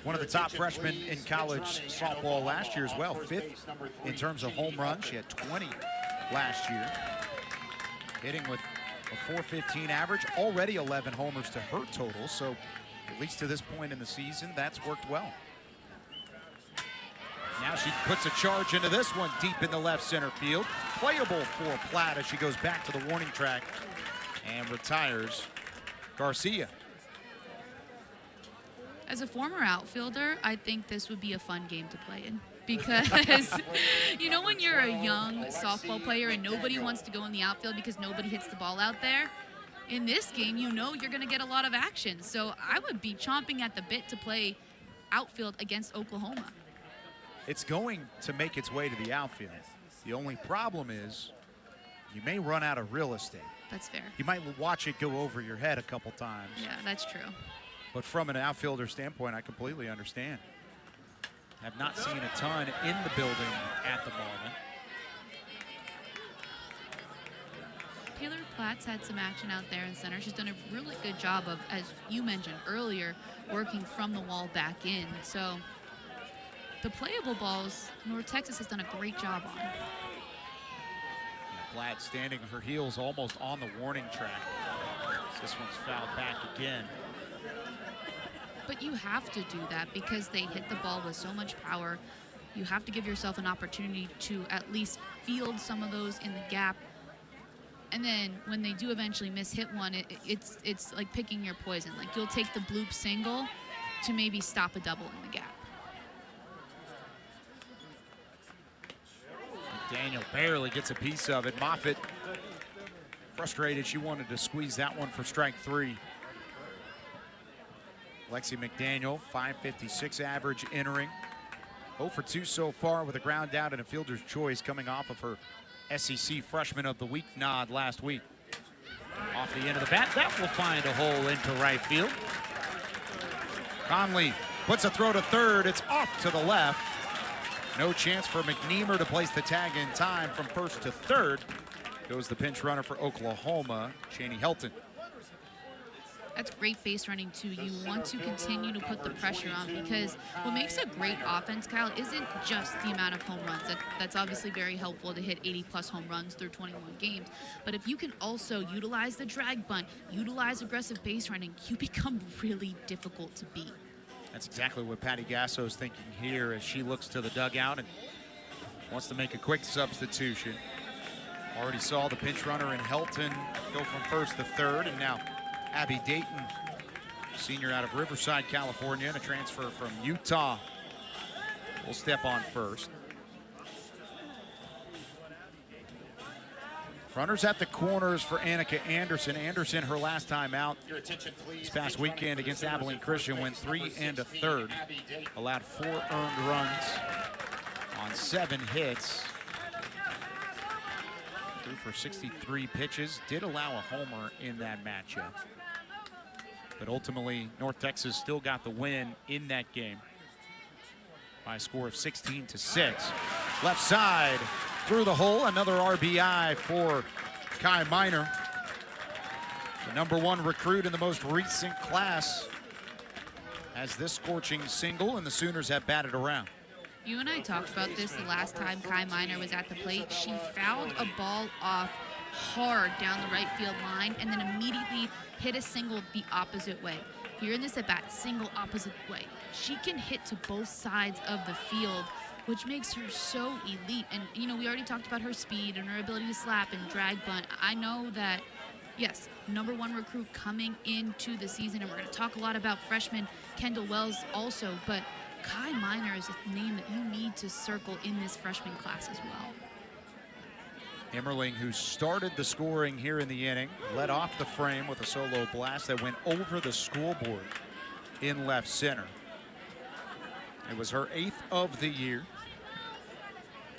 one of the top freshmen in college softball last year as well. 5th in terms of home runs. She had 20 last year. Hitting with a .415 average, already 11 homers to her total. So at least to this point in the season, that's worked well. Now she puts a charge into this one deep in the left center field. Playable for Platt as she goes back to the warning track and retires Garcia. As a former outfielder, I think this would be a fun game to play in. Because, you know, when you're a young softball player and nobody wants to go in the outfield because nobody hits the ball out there, in this game, you know you're going to get a lot of action. So I would be chomping at the bit to play outfield against Oklahoma. It's going to make its way to the outfield. The only problem is you may run out of real estate. That's fair. You might watch it go over your head a couple times. Yeah, that's true. But from an outfielder standpoint, I completely understand. Have not seen a ton in the building at the moment. Taylor Platt's had some action out there in center. She's done a really good job of, as you mentioned earlier, working from the wall back in. So The playable balls, North Texas has done a great job on. Blatt standing her heels almost on the warning track. This one's fouled back again. But you have to do that because they hit the ball with so much power. You have to give yourself an opportunity to at least field some of those in the gap. And then when they do eventually hit one, it's like picking your poison. Like you'll take the bloop single to maybe stop a double in the gap. Daniel barely gets a piece of it. Moffitt frustrated. She wanted to squeeze that one for strike 3. Lexi McDaniel, 556 average entering. 0 for 2 so far with a ground out and a fielder's choice coming off of her SEC Freshman of the Week nod last week. Off the end of the bat, that will find a hole into right field. Conley puts a throw to third. It's off to the left. No chance for McNeamer to place the tag in time. From first to third goes the pinch runner for Oklahoma, Shani Helton. That's great base running too. You want to continue to put the pressure on because what makes a great offense, Kyle, isn't just the amount of home runs. That's obviously very helpful to hit 80+ home runs through 21 games. But if you can also utilize the drag bunt, utilize aggressive base running, you become really difficult to beat. That's exactly what Patty Gasso is thinking here as she looks to the dugout and wants to make a quick substitution. Already saw the pinch runner in Helton go from first to third, and now Abby Dayton, senior out of Riverside, California, and a transfer from Utah, will step on first. Runners at the corners for Annika Anderson. Anderson, her last time out this past weekend against Abilene Christian, went 3 1/3, allowed 4 earned runs on 7 hits. Threw for 63 pitches, did allow a homer in that matchup. But ultimately, North Texas still got the win in that game by a score of 16-6. Left side, through the hole, another RBI for Kai Miner. The #1 recruit in the most recent class has this scorching single, and the Sooners have batted around. You and I talked about this the last time Kai Miner was at the plate. She fouled a ball off hard down the right field line and then immediately hit a single the opposite way. Here in this at-bat, single opposite way. She can hit to both sides of the field, which makes her so elite. And, you know, we already talked about her speed and her ability to slap and drag bunt. I know that, yes, #1 recruit coming into the season, and we're going to talk a lot about freshman Kendall Wells also, but Kai Miner is a name that you need to circle in this freshman class as well. Emmerling, who started the scoring here in the inning, led off the frame with a solo blast that went over the scoreboard in left center. It was her 8th of the year.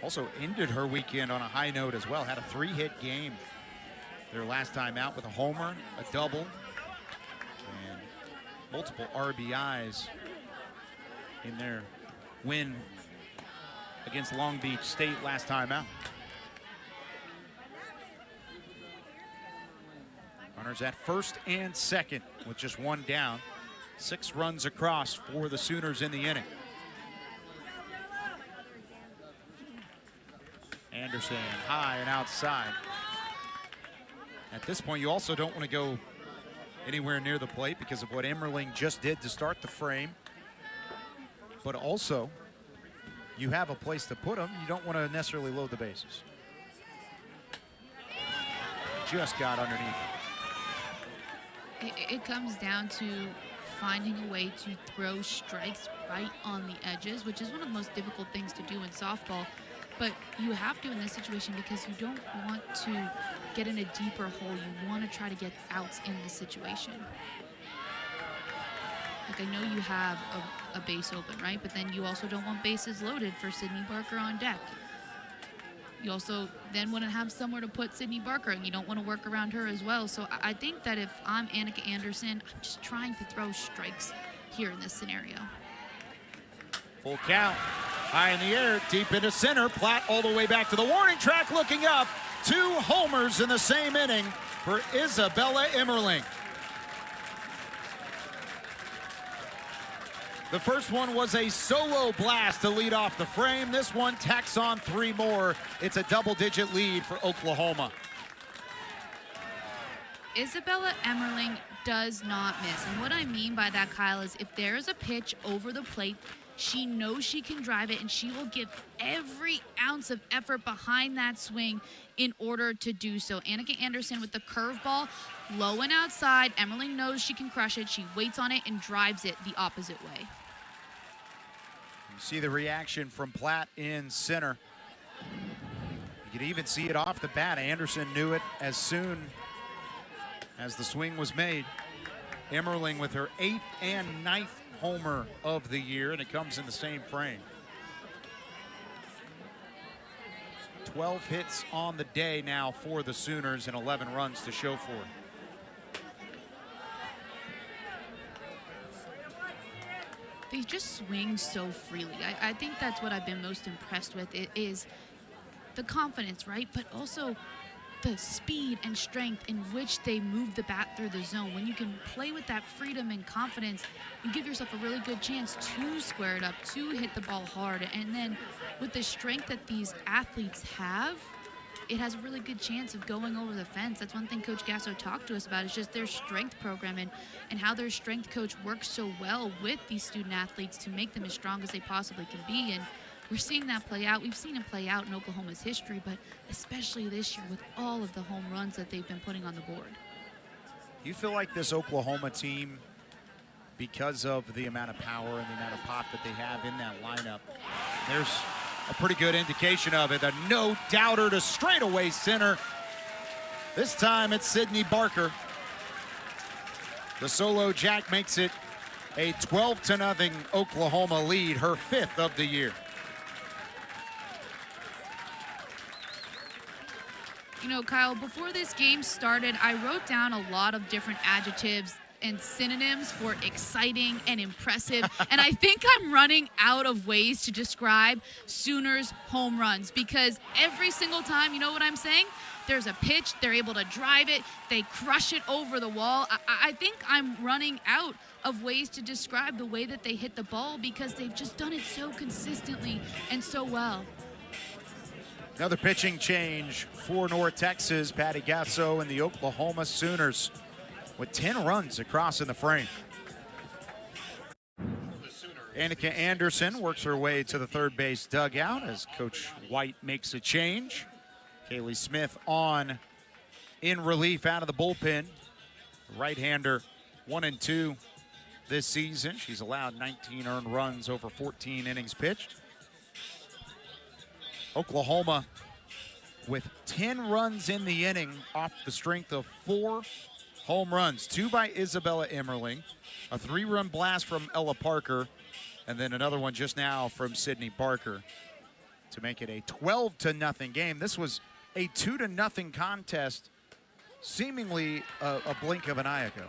Also ended her weekend on a high note as well. Had a 3-hit game their last time out with a homer, a double, and multiple RBIs in their win against Long Beach State last time out. Runners at first and second with just 1 down. 6 runs across for the Sooners in the inning. Anderson high and outside. At this point, you also don't want to go anywhere near the plate because of what Emmerling just did to start the frame. But also, you have a place to put them. You don't want to necessarily load the bases. Just got underneath. It comes down to finding a way to throw strikes right on the edges, which is one of the most difficult things to do in softball. But you have to in this situation because you don't want to get in a deeper hole. You want to try to get outs in this situation. Like, I know you have a base open, right? But then you also don't want bases loaded for Sydney Barker on deck. You also then want to have somewhere to put Sydney Barker, and you don't want to work around her as well. So I think that if I'm Annika Anderson, I'm just trying to throw strikes here in this scenario. Full count, high in the air, deep into center. Platt all the way back to the warning track, looking up. 2 homers in the same inning for Isabella Emmerling. The first one was a solo blast to lead off the frame. This one tacks on 3 more. It's a double-digit lead for Oklahoma. Isabella Emmerling does not miss. And what I mean by that, Kyle, is if there is a pitch over the plate, she knows she can drive it, and she will give every ounce of effort behind that swing in order to do so. Annika Anderson with the curveball, low and outside. Emmerling knows she can crush it. She waits on it and drives it the opposite way. You see the reaction from Platt in center. You could even see it off the bat. Anderson knew it as soon as the swing was made. Emmerling with her 8th and 9th homer of the year, and it comes in the same frame. 12 hits on the day now for the Sooners and 11 runs to show for it. They just swing so freely. I think that's what I've been most impressed with. It is the confidence, right? But also the speed and strength in which they move the bat through the zone. When you can play with that freedom and confidence, you give yourself a really good chance to square it up, to hit the ball hard. And then with the strength that these athletes have, it has a really good chance of going over the fence. That's one thing Coach Gasso talked to us about, is just their strength program and how their strength coach works so well with these student athletes to make them as strong as they possibly can be. And we're seeing that play out. We've seen it play out in Oklahoma's history, but especially this year with all of the home runs that they've been putting on the board. You feel like this Oklahoma team, because of the amount of power and the amount of pop that they have in that lineup, there's a pretty good indication of it. A no-doubter to straightaway center. This time it's Sydney Barker. The solo jack makes it a 12-0 Oklahoma lead, her 5th of the year. You know, Kyle, before this game started, I wrote down a lot of different adjectives and synonyms for exciting and impressive. And I think I'm running out of ways to describe Sooners home runs, because every single time, you know what I'm saying? There's a pitch, they're able to drive it, they crush it over the wall. I think I'm running out of ways to describe the way that they hit the ball, because they've just done it so consistently and so well. Another pitching change for North Texas. Patty Gasso and the Oklahoma Sooners with 10 runs across in the frame. Annika Anderson works her way to the third base dugout as Coach White makes a change. Kaylee Smith on in relief out of the bullpen. Right-hander 1-2 this season. She's allowed 19 earned runs over 14 innings pitched. Oklahoma with 10 runs in the inning off the strength of 4 home runs. 2 by Isabella Emmerling, a 3-run blast from Ella Parker, and then another one just now from Sydney Barker to make it a 12-0 game. This was a 2-0 contest, seemingly a blink of an eye ago.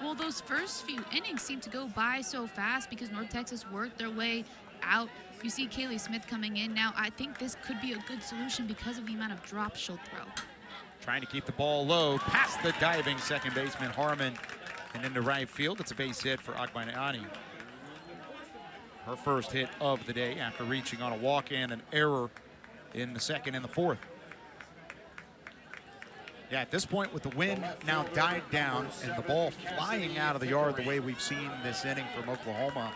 Well, those first few innings seemed to go by so fast because North Texas worked their way out. You see Kaylee Smith coming in now. I think this could be a good solution because of the amount of drops she'll throw. Trying to keep the ball low, past the diving second baseman Harmon and into right field. It's a base hit for Agbayani. Her first hit of the day after reaching on a walk and an error in the second and the fourth. Yeah, at this point with the wind now died down and the ball flying out of the yard the way we've seen this inning from Oklahoma,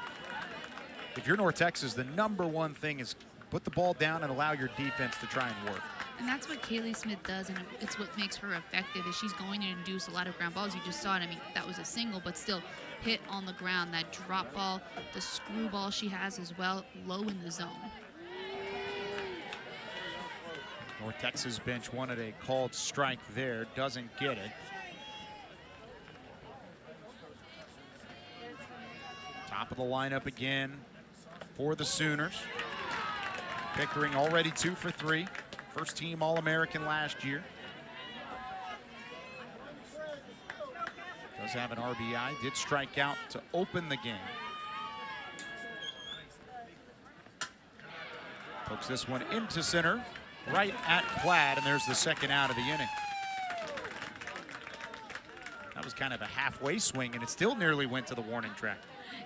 if you're North Texas, the #1 thing is put the ball down and allow your defense to try and work. And that's what Kaylee Smith does, and it's what makes her effective, is she's going to induce a lot of ground balls. You just saw it. I mean, that was a single, but still hit on the ground. That drop ball, the screwball she has as well, low in the zone. North Texas bench wanted a called strike there, doesn't get it. Top of the lineup again for the Sooners. Pickering already 2 for 3. First team All-American last year. Does have an RBI, did strike out to open the game. Pokes this one into center, right at Platt, and there's the second out of the inning. That was kind of a halfway swing, and it still nearly went to the warning track.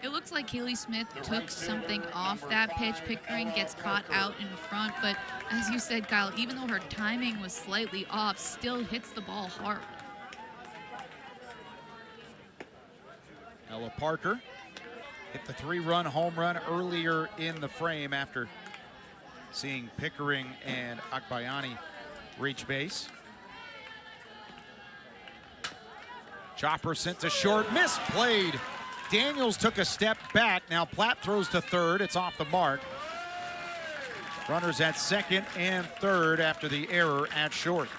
It looks like Kaylee Smith took something off that pitch. Pickering gets caught out in front, but as you said, Kyle, even though her timing was slightly off, still hits the ball hard. Ella Parker hit the 3-run home run earlier in the frame after seeing Pickering and Akbayani reach base. Chopper sent to short, misplayed. Daniels took a step back. Now Platt throws to third. It's off the mark. Runners at second and third after the error at short.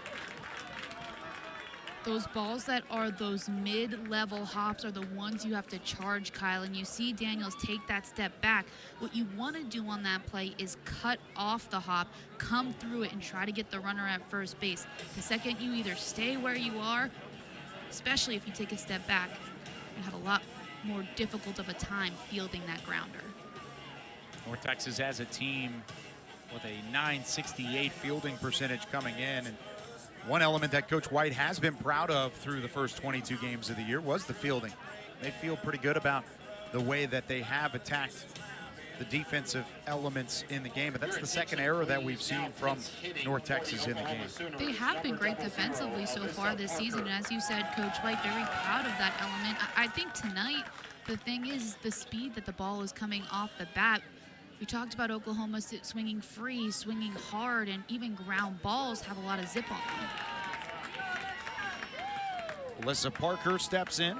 Those balls that are those mid-level hops are the ones you have to charge, Kyle, and you see Daniels take that step back. What you want to do on that play is cut off the hop, come through it, and try to get the runner at first base. The second you either stay where you are, especially if you take a step back, you have a lot more difficult of a time fielding that grounder. North Texas has a team with a .968 fielding percentage coming in, and one element that Coach White has been proud of through the first 22 games of the year was the fielding. They feel pretty good about the way that they have attacked the defensive elements in the game, but that's the second error that we've seen from North Texas in the game. They have been great defensively so far this season, and as you said, Coach White, very proud of that element. I think tonight, the thing is the speed that the ball is coming off the bat. We talked about Oklahoma swinging free, swinging hard, and even ground balls have a lot of zip on them. Alyssa Parker steps in.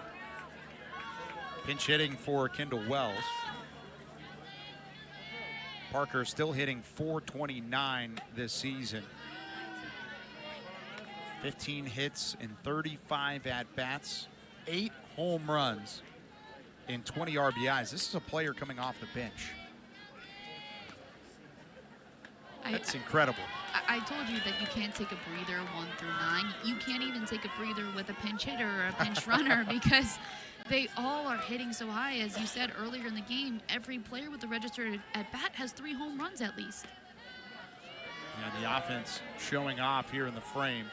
Pinch hitting for Kendall Wells. Parker still hitting .429 this season. 15 hits in 35 at-bats, 8 home runs in 20 RBIs. This is a player coming off the bench. That's incredible. I told you that you can't take a breather 1 through 9. You can't even take a breather with a pinch hitter or a pinch runner because they all are hitting so high. As you said earlier in the game, every player with the registered at bat has 3 home runs at least. And the offense showing off here in the frame.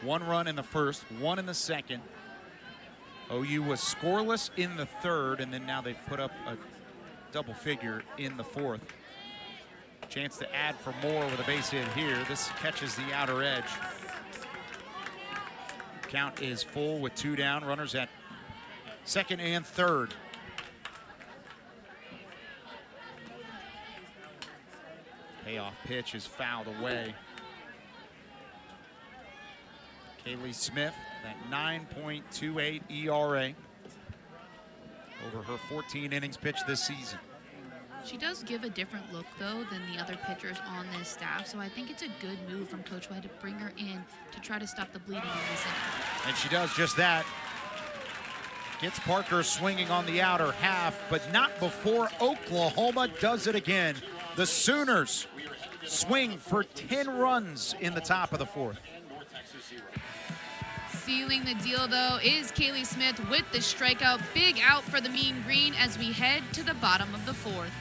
1 run in the first, 1 in the second. OU was scoreless in the third, and then now they've put up a double figure in the fourth. Chance to add for more with a base hit here. This catches the outer edge. Count is full with 2 down. Runners at second and third. Payoff pitch is fouled away. Kaylee Smith, that 9.28 ERA over her 14 innings pitched this season. She does give a different look, though, than the other pitchers on this staff, so I think it's a good move from Coach White to bring her in to try to stop the bleeding in this inning. And she does just that. Gets Parker swinging on the outer half, but not before Oklahoma does it again. The Sooners swing for 10 runs in the top of the fourth. Sealing the deal, though, is Kaylee Smith with the strikeout. Big out for the Mean Green as we head to the bottom of the fourth.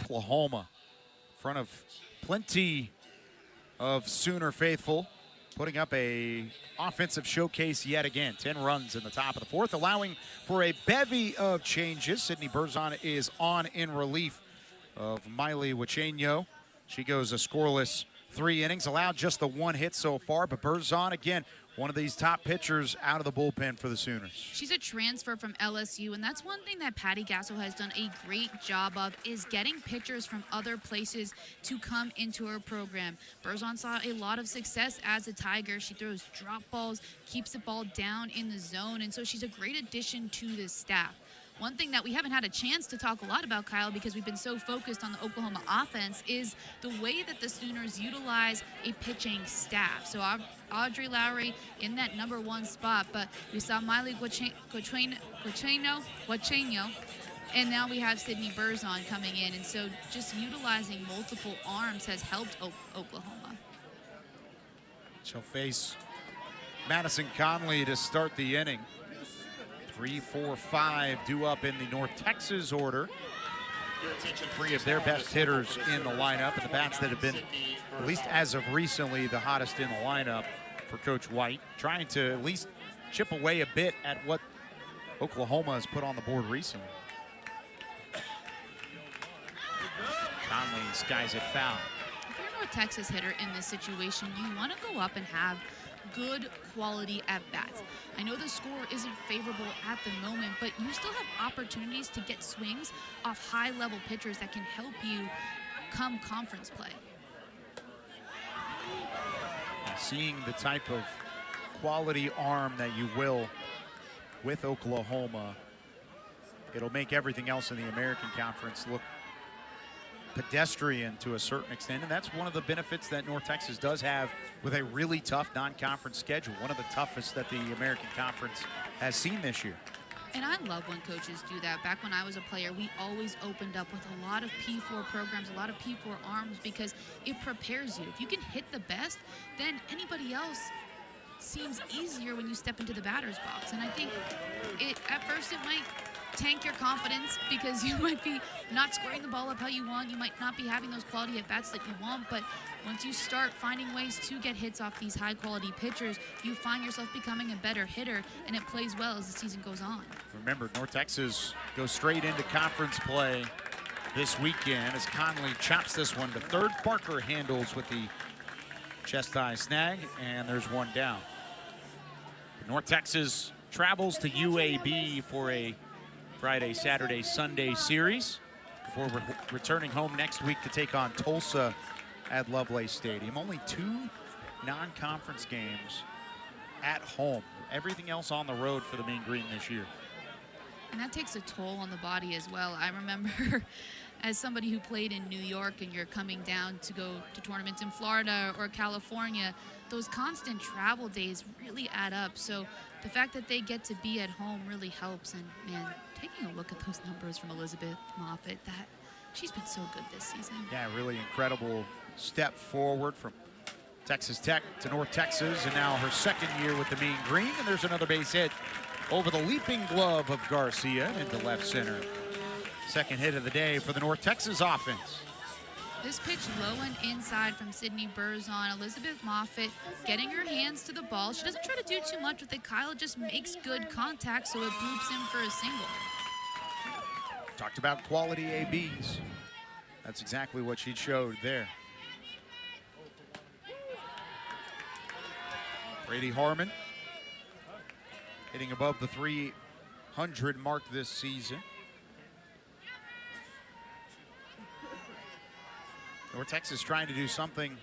Oklahoma in front of plenty of Sooner faithful, putting up a offensive showcase yet again. 10 runs in the top of the fourth, allowing for a bevy of changes. Sydney Berzon is on in relief of Miley Wachenio. She goes a scoreless 3 innings, allowed just the 1 hit so far, but Berzon, again, one of these top pitchers out of the bullpen for the Sooners. She's a transfer from LSU, and that's one thing that Patty Gasso has done a great job of, is getting pitchers from other places to come into her program. Berzon saw a lot of success as a Tiger. She throws drop balls, keeps the ball down in the zone, and so she's a great addition to this staff. One thing that we haven't had a chance to talk a lot about, Kyle, because we've been so focused on the Oklahoma offense, is the way that the Sooners utilize a pitching staff. So Audrey Lowry in that #1 spot, but we saw Miley Wachenio, and now we have Sydney Berzon coming in. And so just utilizing multiple arms has helped Oklahoma. She'll face Madison Conley to start the inning. 3, 4, 5 due up in the North Texas order. 3 of their best hitters in the lineup, and the bats that have been, at least as of recently, the hottest in the lineup for Coach White, trying to at least chip away a bit at what Oklahoma has put on the board recently. Conley skies it foul. If you're a North Texas hitter in this situation, you want to go up and have good quality at-bats. I know the score isn't favorable at the moment, but you still have opportunities to get swings off high-level pitchers that can help you come conference play. Seeing the type of quality arm that you will with Oklahoma, it'll make everything else in the American Conference look pedestrian to a certain extent, and that's one of the benefits that North Texas does have with a really tough non-conference schedule, one of the toughest that the American Conference has seen this year. And I love when coaches do that. Back when I was a player, we always opened up with a lot of P4 programs, a lot of P4 arms, because it prepares you. If you can hit the best, then anybody else seems easier when you step into the batter's box. And I think at first it might tank your confidence because you might be not squaring the ball up how you want. You might not be having those quality at-bats that you want, but once you start finding ways to get hits off these high-quality pitchers, you find yourself becoming a better hitter, and it plays well as the season goes on. Remember, North Texas goes straight into conference play this weekend as Conley chops this one to third. Parker handles with the chest-high snag, and there's one down. North Texas travels to UAB for a Friday, Saturday, Sunday series before returning home next week to take on Tulsa at Lovelace Stadium. Only 2 non-conference games at home. Everything else on the road for the Mean Green this year. And that takes a toll on the body as well. I remember as somebody who played in New York and you're coming down to go to tournaments in Florida or California, those constant travel days really add up. So the fact that they get to be at home really helps. And man, taking a look at those numbers from Elizabeth Moffitt, she's been so good this season. Yeah, really incredible step forward from Texas Tech to North Texas, and now her second year with the Mean Green. And there's another base hit over the leaping glove of Garcia into left center. Second hit of the day for the North Texas offense. This pitch low and inside from Sydney Berzon. Elizabeth Moffitt getting her hands to the ball. She doesn't try to do too much with it. Kyla just makes good contact, so it bloops in for a single. Talked about quality ABs. That's exactly what she showed there. Brady Harmon hitting above the 300 mark this season. North Texas trying to do something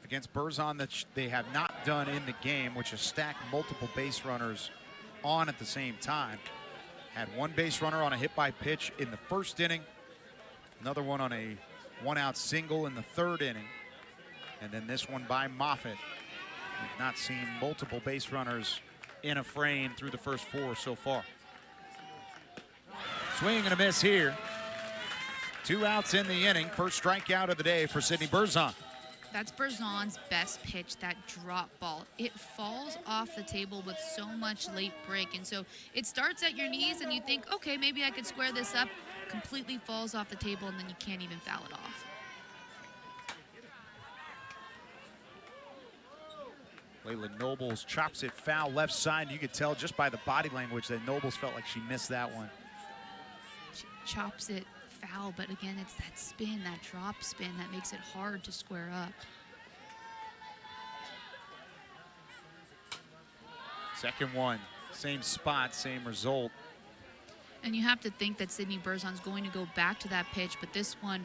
against Berzon that they have not done in the game, which is stack multiple base runners on at the same time. Had one base runner on a hit by pitch in the first inning, another one on a one-out single in the third inning, and then this one by Moffitt. We've not seen multiple base runners in a frame through the first 4 so far. Swing and a miss here. 2 outs in the inning. First strikeout of the day for Sydney Berzon. That's Berzon's best pitch, that drop ball. It falls off the table with so much late break. And so it starts at your knees and you think, okay, maybe I could square this up. Completely falls off the table and then you can't even foul it off. Layla Nobles chops it foul left side. You could tell just by the body language that Nobles felt like she missed that one. She chops it foul, but again, it's that spin, that drop spin that makes it hard to square up. Second one, same spot, same result. And you have to think that Sydney Berzon's going to go back to that pitch, but this one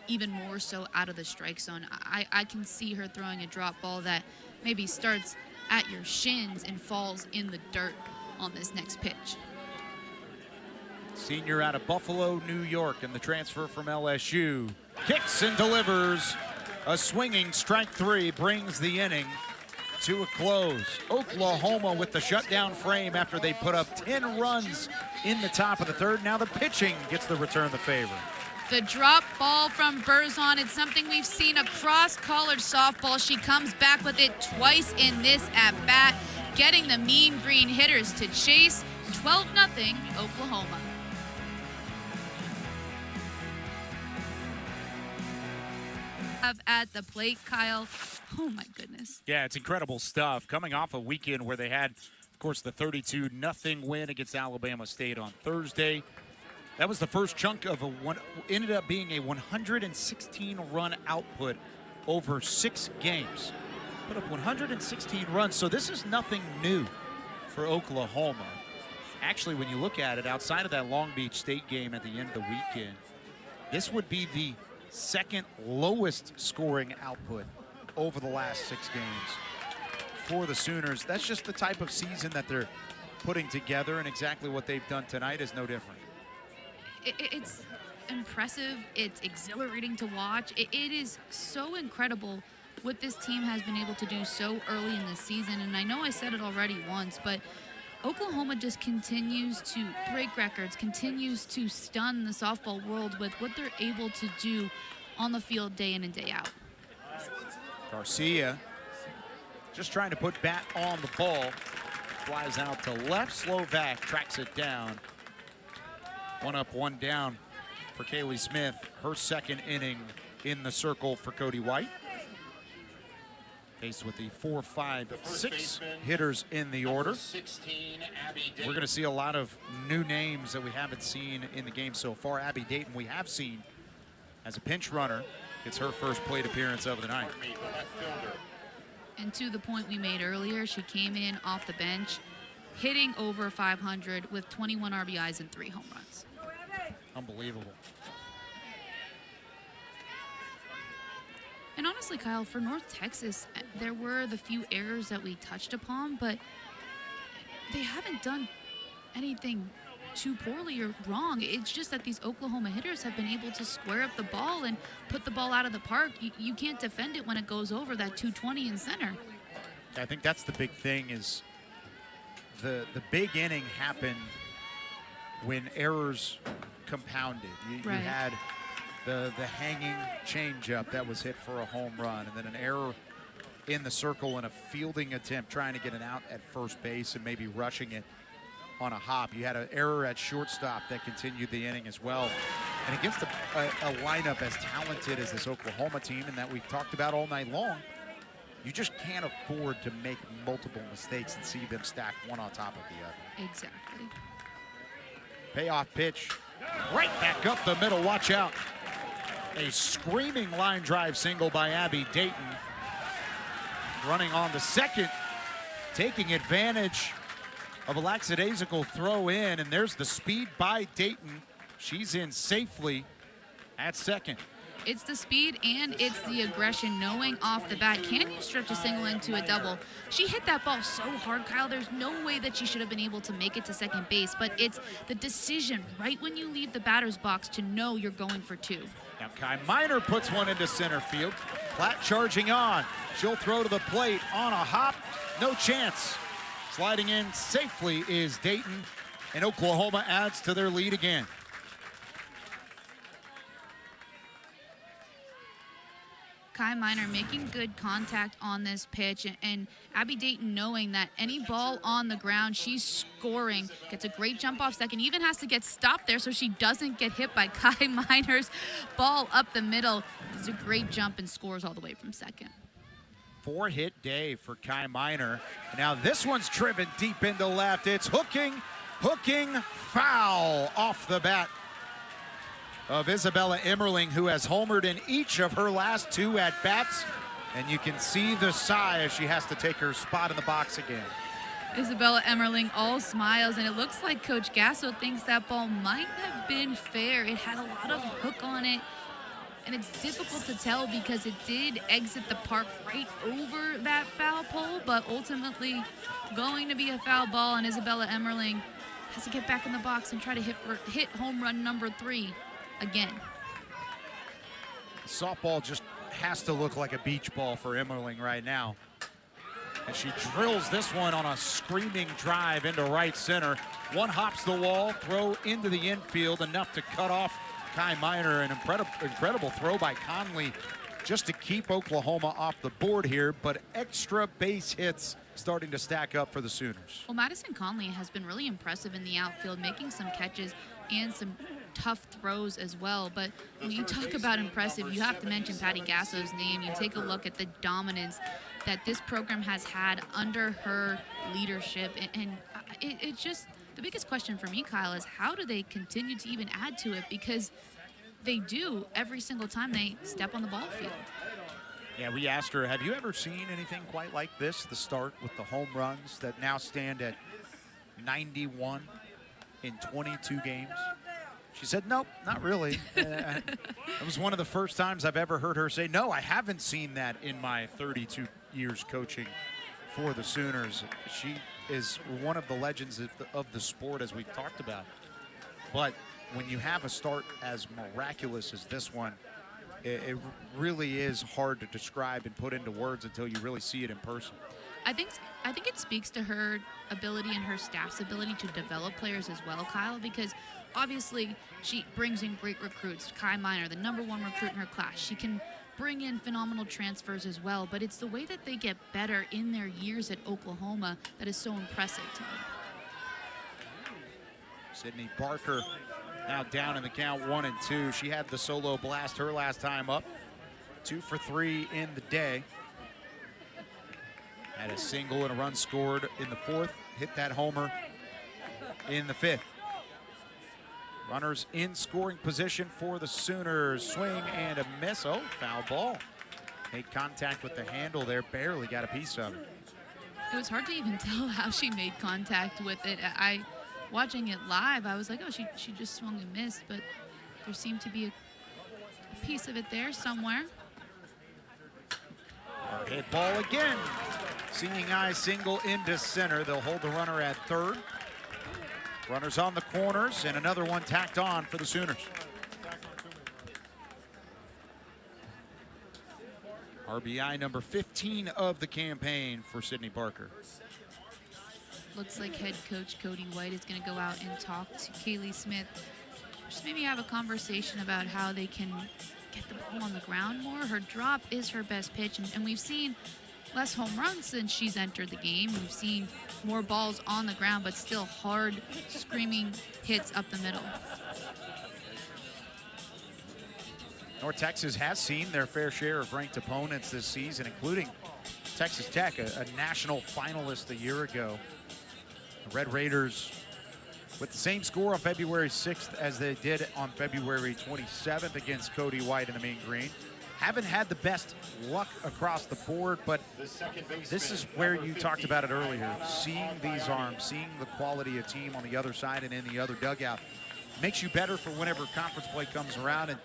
even more so out of the strike zone. I can see her throwing a drop ball that maybe starts at your shins and falls in the dirt on this next pitch. Senior out of Buffalo, New York, and the transfer from LSU. Kicks and delivers. A swinging strike 3 brings the inning to a close. Oklahoma with the shutdown frame after they put up 10 runs in the top of the third. Now the pitching gets the return the favor. The drop ball from Berzon, it's something we've seen across college softball. She comes back with it twice in this at-bat, getting the Mean Green hitters to chase. 12-0 Oklahoma. At the plate, Kyle. Oh my goodness. Yeah, it's incredible stuff. Coming off a weekend where they had, of course, the 32-0 win against Alabama State on Thursday. That was the first chunk of ended up being a 116-run output over 6 games. Put up 116 runs, so this is nothing new for Oklahoma. Actually, when you look at it, outside of that Long Beach State game at the end of the weekend, this would be the second lowest scoring output over the last 6 games for the Sooners. That's just the type of season that they're putting together, and exactly what they've done tonight is no different. It's impressive. It's exhilarating to watch. It is so incredible what this team has been able to do so early in the season. And I know I said it already once, but Oklahoma just continues to break records, continues to stun the softball world with what they're able to do on the field day in and day out. Garcia just trying to put bat on the ball. Flies out to left. Slovak tracks it down. 1 up, 1 down for Kaylee Smith. Her second inning in the circle for Cody White. Faced with the 4, 5, 6 hitters in the order. We're going to see a lot of new names that we haven't seen in the game so far. Abby Dayton we have seen as a pinch runner. It's her first plate appearance of the night. And to the point we made earlier, she came in off the bench, hitting over 500 with 21 RBIs and 3 home runs. Unbelievable. And honestly, Kyle, for North Texas, there were the few errors that we touched upon, but they haven't done anything too poorly or wrong. It's just that these Oklahoma hitters have been able to square up the ball and put the ball out of the park. You can't defend it when it goes over that 220 in center. I think that's the big thing, is the big inning happened when errors compounded. You had the hanging changeup that was hit for a home run, and then an error in the circle and a fielding attempt trying to get an out at first base and maybe rushing it on a hop. You had an error at shortstop that continued the inning as well. And against a lineup as talented as this Oklahoma team, and that we've talked about all night long, you just can't afford to make multiple mistakes and see them stack one on top of the other. Exactly. Payoff pitch right back up the middle. Watch out. A screaming line drive single by Abby Dayton. Running on the second, taking advantage of a lackadaisical throw in, and there's the speed by Dayton. She's in safely at second. It's the speed and it's the aggression, knowing off the bat, can you stretch a single into a double? She hit that ball so hard, Kyle, there's no way that she should have been able to make it to second base, but it's the decision right when you leave the batter's box to know you're going for 2. Now Kai Miner puts one into center field. Platt charging on. She'll throw to the plate on a hop. No chance. Sliding in safely is Dayton, and Oklahoma adds to their lead again. Kai Miner making good contact on this pitch, and Abby Dayton knowing that any ball on the ground, she's scoring. Gets a great jump off second, even has to get stopped there so she doesn't get hit by Kai Miner's ball up the middle. It's a great jump and scores all the way from second. 4-hit day for Kai Miner. Now this one's driven deep into left. It's hooking, foul off the bat of Isabella Emmerling, who has homered in each of her last 2 at-bats. And you can see the sigh as she has to take her spot in the box again. Isabella Emmerling all smiles, and it looks like Coach Gasso thinks that ball might have been fair. It had a lot of hook on it, and it's difficult to tell because it did exit the park right over that foul pole, but ultimately going to be a foul ball, and Isabella Emmerling has to get back in the box and try to hit home run number 3 again. Softball just has to look like a beach ball for Emmerling right now. And she drills this one on a screaming drive into right center. One hops the wall, throw into the infield, enough to cut off Kai Miner. An incredible throw by Conley just to keep Oklahoma off the board here, but extra base hits starting to stack up for the Sooners. Well, Madison Conley has been really impressive in the outfield, making some catches and some tough throws as well. But when you talk about impressive, you have to mention Patty Gasso's name. You take a look at the dominance that this program has had under her leadership. And it's just the biggest question for me, Kyle, is how do they continue to even add to it? Because they do every single time they step on the ball field. Yeah, we asked her, have you ever seen anything quite like this? The start with the home runs that now stand at 91 in 22 games. She said, nope, not really. It was one of the first times I've ever heard her say, no, I haven't seen that in my 32 years coaching for the Sooners. She is one of the legends of the sport, as we've talked about. But when you have a start as miraculous as this one, it really is hard to describe and put into words until you really see it in person. I think it speaks to her ability and her staff's ability to develop players as well, Kyle, because obviously she brings in great recruits. Kai Miner, the #1 recruit in her class. She can bring in phenomenal transfers as well, but it's the way that they get better in their years at Oklahoma that is so impressive to me. Sydney Barker now down in the count 1-2. She had the solo blast her last time up. 2 for 3 in the day. Had a single and a run scored in the 4th. Hit that homer in the 5th. Runners in scoring position for the Sooners. Swing and a miss. Oh, foul ball. Made contact with the handle there. Barely got a piece of it. It was hard to even tell how she made contact with it. Watching it live, I was like, oh, she just swung and missed, but there seemed to be a piece of it there somewhere. Hard hit ball again. Seeing eye single into center. They'll hold the runner at 3rd. Runners on the corners, and another one tacked on for the Sooners. RBI number 15 of the campaign for Sydney Barker. Looks like head coach Cody White is going to go out and talk to Kaylee Smith. Just maybe have a conversation about how they can get the ball on the ground more. Her drop is her best pitch, and we've seen less home runs since she's entered the game. We've seen more balls on the ground, but still hard, screaming hits up the middle. North Texas has seen their fair share of ranked opponents this season, including Texas Tech, a national finalist a year ago. The Red Raiders, with the same score on February 6th as they did on February 27th against Cody White in the Mean Green. Haven't had the best luck across the board, but this is where you talked about it earlier. Seeing these arms, seeing the quality of team on the other side and in the other dugout makes you better for whenever conference play comes around. And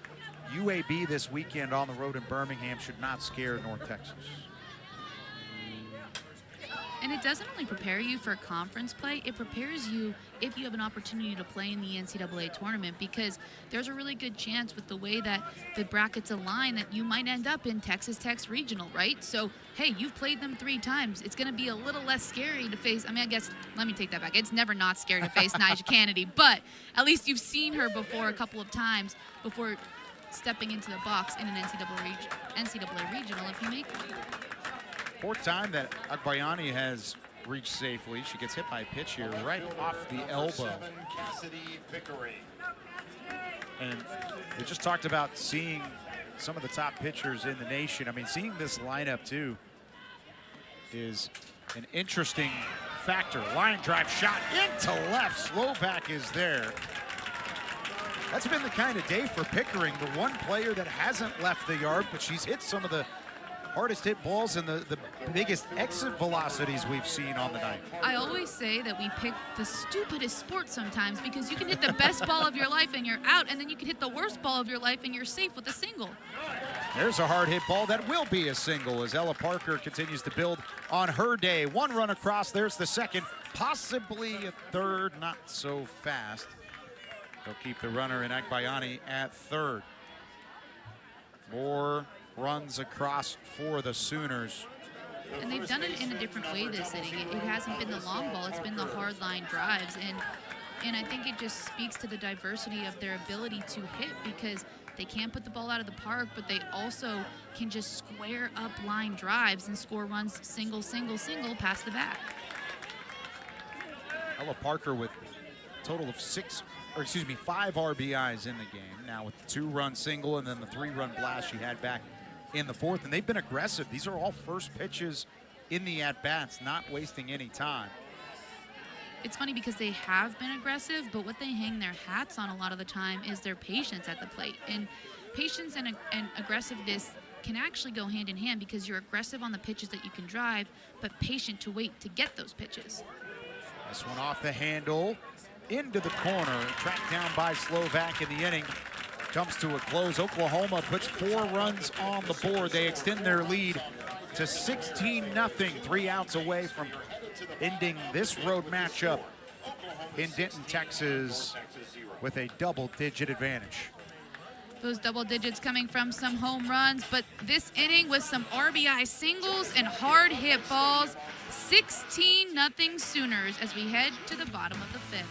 UAB this weekend on the road in Birmingham should not scare North Texas. And it doesn't only prepare you for conference play, it prepares you if you have an opportunity to play in the NCAA tournament, because there's a really good chance with the way that the brackets align that you might end up in Texas Tech's regional, right? So, hey, you've played them 3 times. It's going to be a little less scary to face. I mean, I guess, let me take that back. It's never not scary to face Nyjah Kennedy, but at least you've seen her before a couple of times before stepping into the box in an NCAA regional if you make one. 4th time that Agbayani has reached safely. She gets hit by a pitch here right off the elbow. And we just talked about seeing some of the top pitchers in the nation. I mean, seeing this lineup too is an interesting factor. Line drive shot into left. Slovak is there. That's been the kind of day for Pickering, the one player that hasn't left the yard, but she's hit some of the hardest hit balls and the biggest exit velocities we've seen on the night. I always say that we pick the stupidest sport sometimes, because you can hit the best ball of your life and you're out, and then you can hit the worst ball of your life and you're safe with a single. There's a hard hit ball that will be a single as Ella Parker continues to build on her day. 1 run across, there's the 2nd, possibly a 3rd, not so fast. They'll keep the runner in Agbayani at 3rd. More runs across for the Sooners. And they've done it in a different way this inning. It hasn't been the long ball, it's been the hard line drives. And I think it just speaks to the diversity of their ability to hit, because they can't put the ball out of the park, but they also can just square up line drives and score runs single, single, single past the bat. Ella Parker with a total of 5 RBIs in the game. Now with the 2-run single and then the 3-run blast she had back in the fourth, and they've been aggressive. These are all first pitches in the at-bats, not wasting any time. It's funny because they have been aggressive, but what they hang their hats on a lot of the time is their patience at the plate. And patience and aggressiveness can actually go hand in hand, because you're aggressive on the pitches that you can drive, but patient to wait to get those pitches. This one off the handle, into the corner, tracked down by Slovak in the inning. Comes to a close. Oklahoma puts 4 runs on the board. They extend their lead to 16-0, 3 outs away from ending this road matchup in Denton, Texas, with a double-digit advantage. Those double digits coming from some home runs, but this inning with some RBI singles and hard hit balls. 16-0 Sooners as we head to the bottom of the 5th.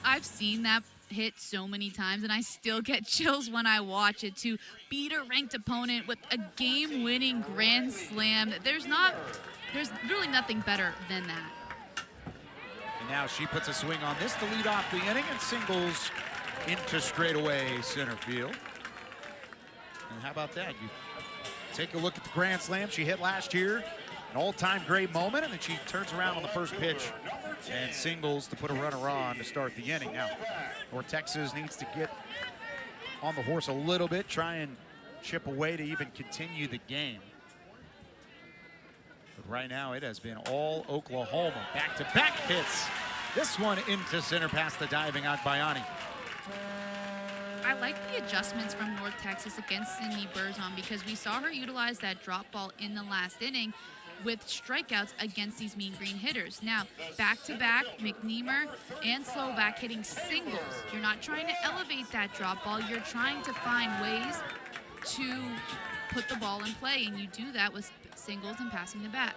I've seen that hit so many times, and I still get chills when I watch it. To beat a ranked opponent with a game-winning grand slam, there's really nothing better than that. And now she puts a swing on this to lead off the inning and singles into straightaway center field. And how about that? You take a look at the grand slam she hit last year, an all-time great moment, and then she turns around on the first pitch and singles to put a runner on to start the inning. Now, North Texas needs to get on the horse a little bit, try and chip away to even continue the game. But right now, it has been all Oklahoma. Back-to-back hits. This one into center past the diving Agbayani. I like the adjustments from North Texas against Sydney Berzon, because we saw her utilize that drop ball in the last inning with strikeouts against these mean green hitters. Now, back-to-back, McNeamer and Slovak hitting singles. You're not trying to elevate that drop ball. You're trying to find ways to put the ball in play, and you do that with singles and passing the bat.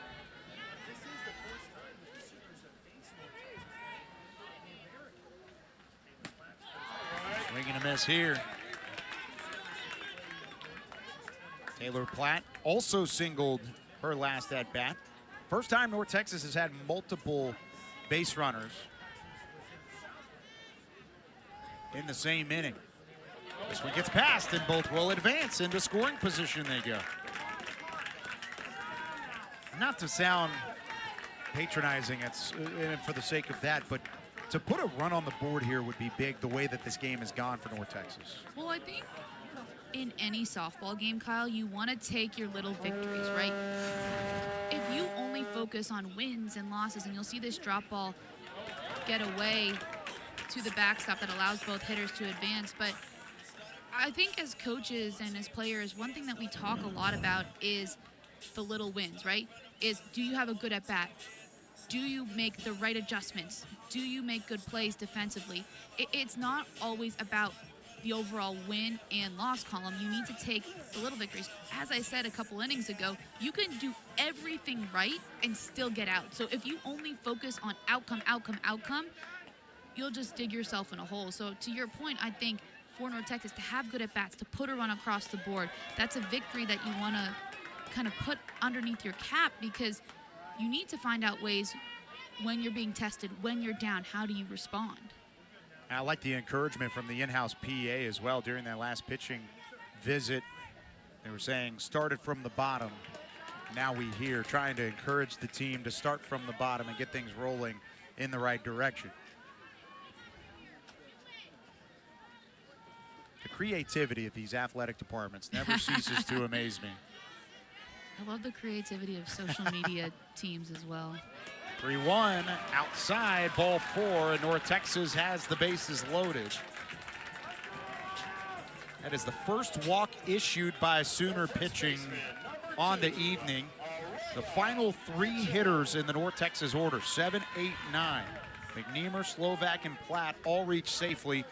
Swing and a miss here. Taylor Platt also singled her last at bat. First time North Texas has had multiple base runners in the same inning. This one gets past, and both will advance into scoring position they go. Not to sound patronizing, it's for the sake of that, but to put a run on the board here would be big, the way that this game has gone for North Texas. Well, I think in any softball game, Kyle, you want to take your little victories, right? If you only focus on wins and losses, and you'll see this drop ball get away to the backstop that allows both hitters to advance. But I think as coaches and as players, one thing that we talk a lot about is the little wins, right? Is, do you have a good at bat? Do you make the right adjustments? Do you make good plays defensively? It's not always about the overall win and loss column. You need to take the little victories. As I said a couple innings ago, you can do everything right and still get out. So if you only focus on outcome, you'll just dig yourself in a hole. So to your point, I think for North Texas to have good at-bats, to put a run across the board, that's a victory that you want to kind of put underneath your cap, because you need to find out ways when you're being tested, when you're down, how do you respond? I like the encouragement from the in-house PA as well during that last pitching visit. They were saying started from the bottom. Now we hear trying to encourage the team to start from the bottom and get things rolling in the right direction. The creativity of these athletic departments never ceases to amaze me. I love the creativity of social media teams as well. 3-1 outside, ball 4, and North Texas has the bases loaded. That is the first walk issued by Sooner pitching on the evening. The final 3 hitters in the North Texas order, 7, 8, 9. McNeamer, Slovak, and Platt all reach safely.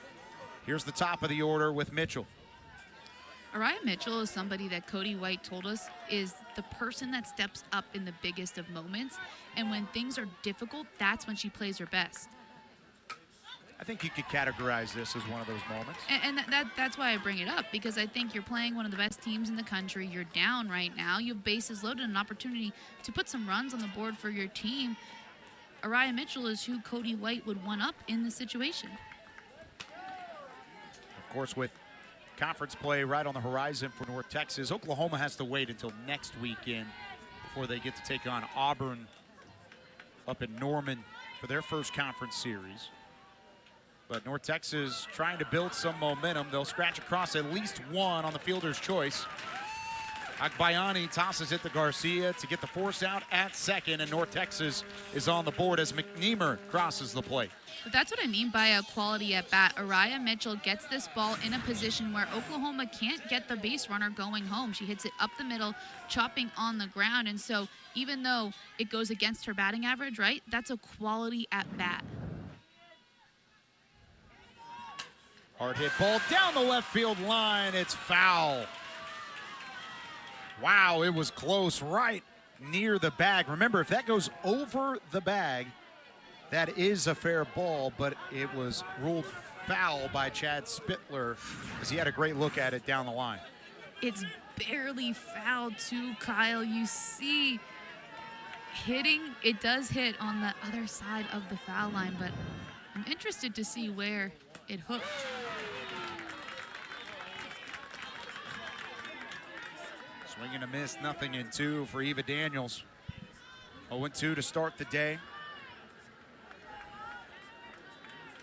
Here's the top of the order with Mitchell. Araya Mitchell is somebody that Cody White told us is the person that steps up in the biggest of moments. And when things are difficult, that's when she plays her best. I think you could categorize this as one of those moments. And that's why I bring it up, because I think you're playing one of the best teams in the country. You're down right now. You have bases loaded, an opportunity to put some runs on the board for your team. Araya Mitchell is who Cody White would one up in the situation. Of course, with conference play right on the horizon for North Texas. Oklahoma has to wait until next weekend before they get to take on Auburn up in Norman for their first conference series. But North Texas trying to build some momentum. They'll scratch across at least one on the fielder's choice. Agbayani tosses it to Garcia to get the force out at second, and North Texas is on the board as McNeamer crosses the plate. But that's what I mean by a quality at bat. Araya Mitchell gets this ball in a position where Oklahoma can't get the base runner going home. She hits it up the middle, chopping on the ground. And so even though it goes against her batting average, right, that's a quality at bat. Hard hit ball down the left field line. It's foul. Wow, it was close, right near the bag. Remember, if that goes over the bag, that is a fair ball, but it was ruled foul by Chad Spittler as he had a great look at it down the line. It's barely fouled too, Kyle. You see hitting, it does hit on the other side of the foul line, but I'm interested to see where it hooked. Swing and a miss, nothing in two for Eva Daniels. 0-2 to start the day.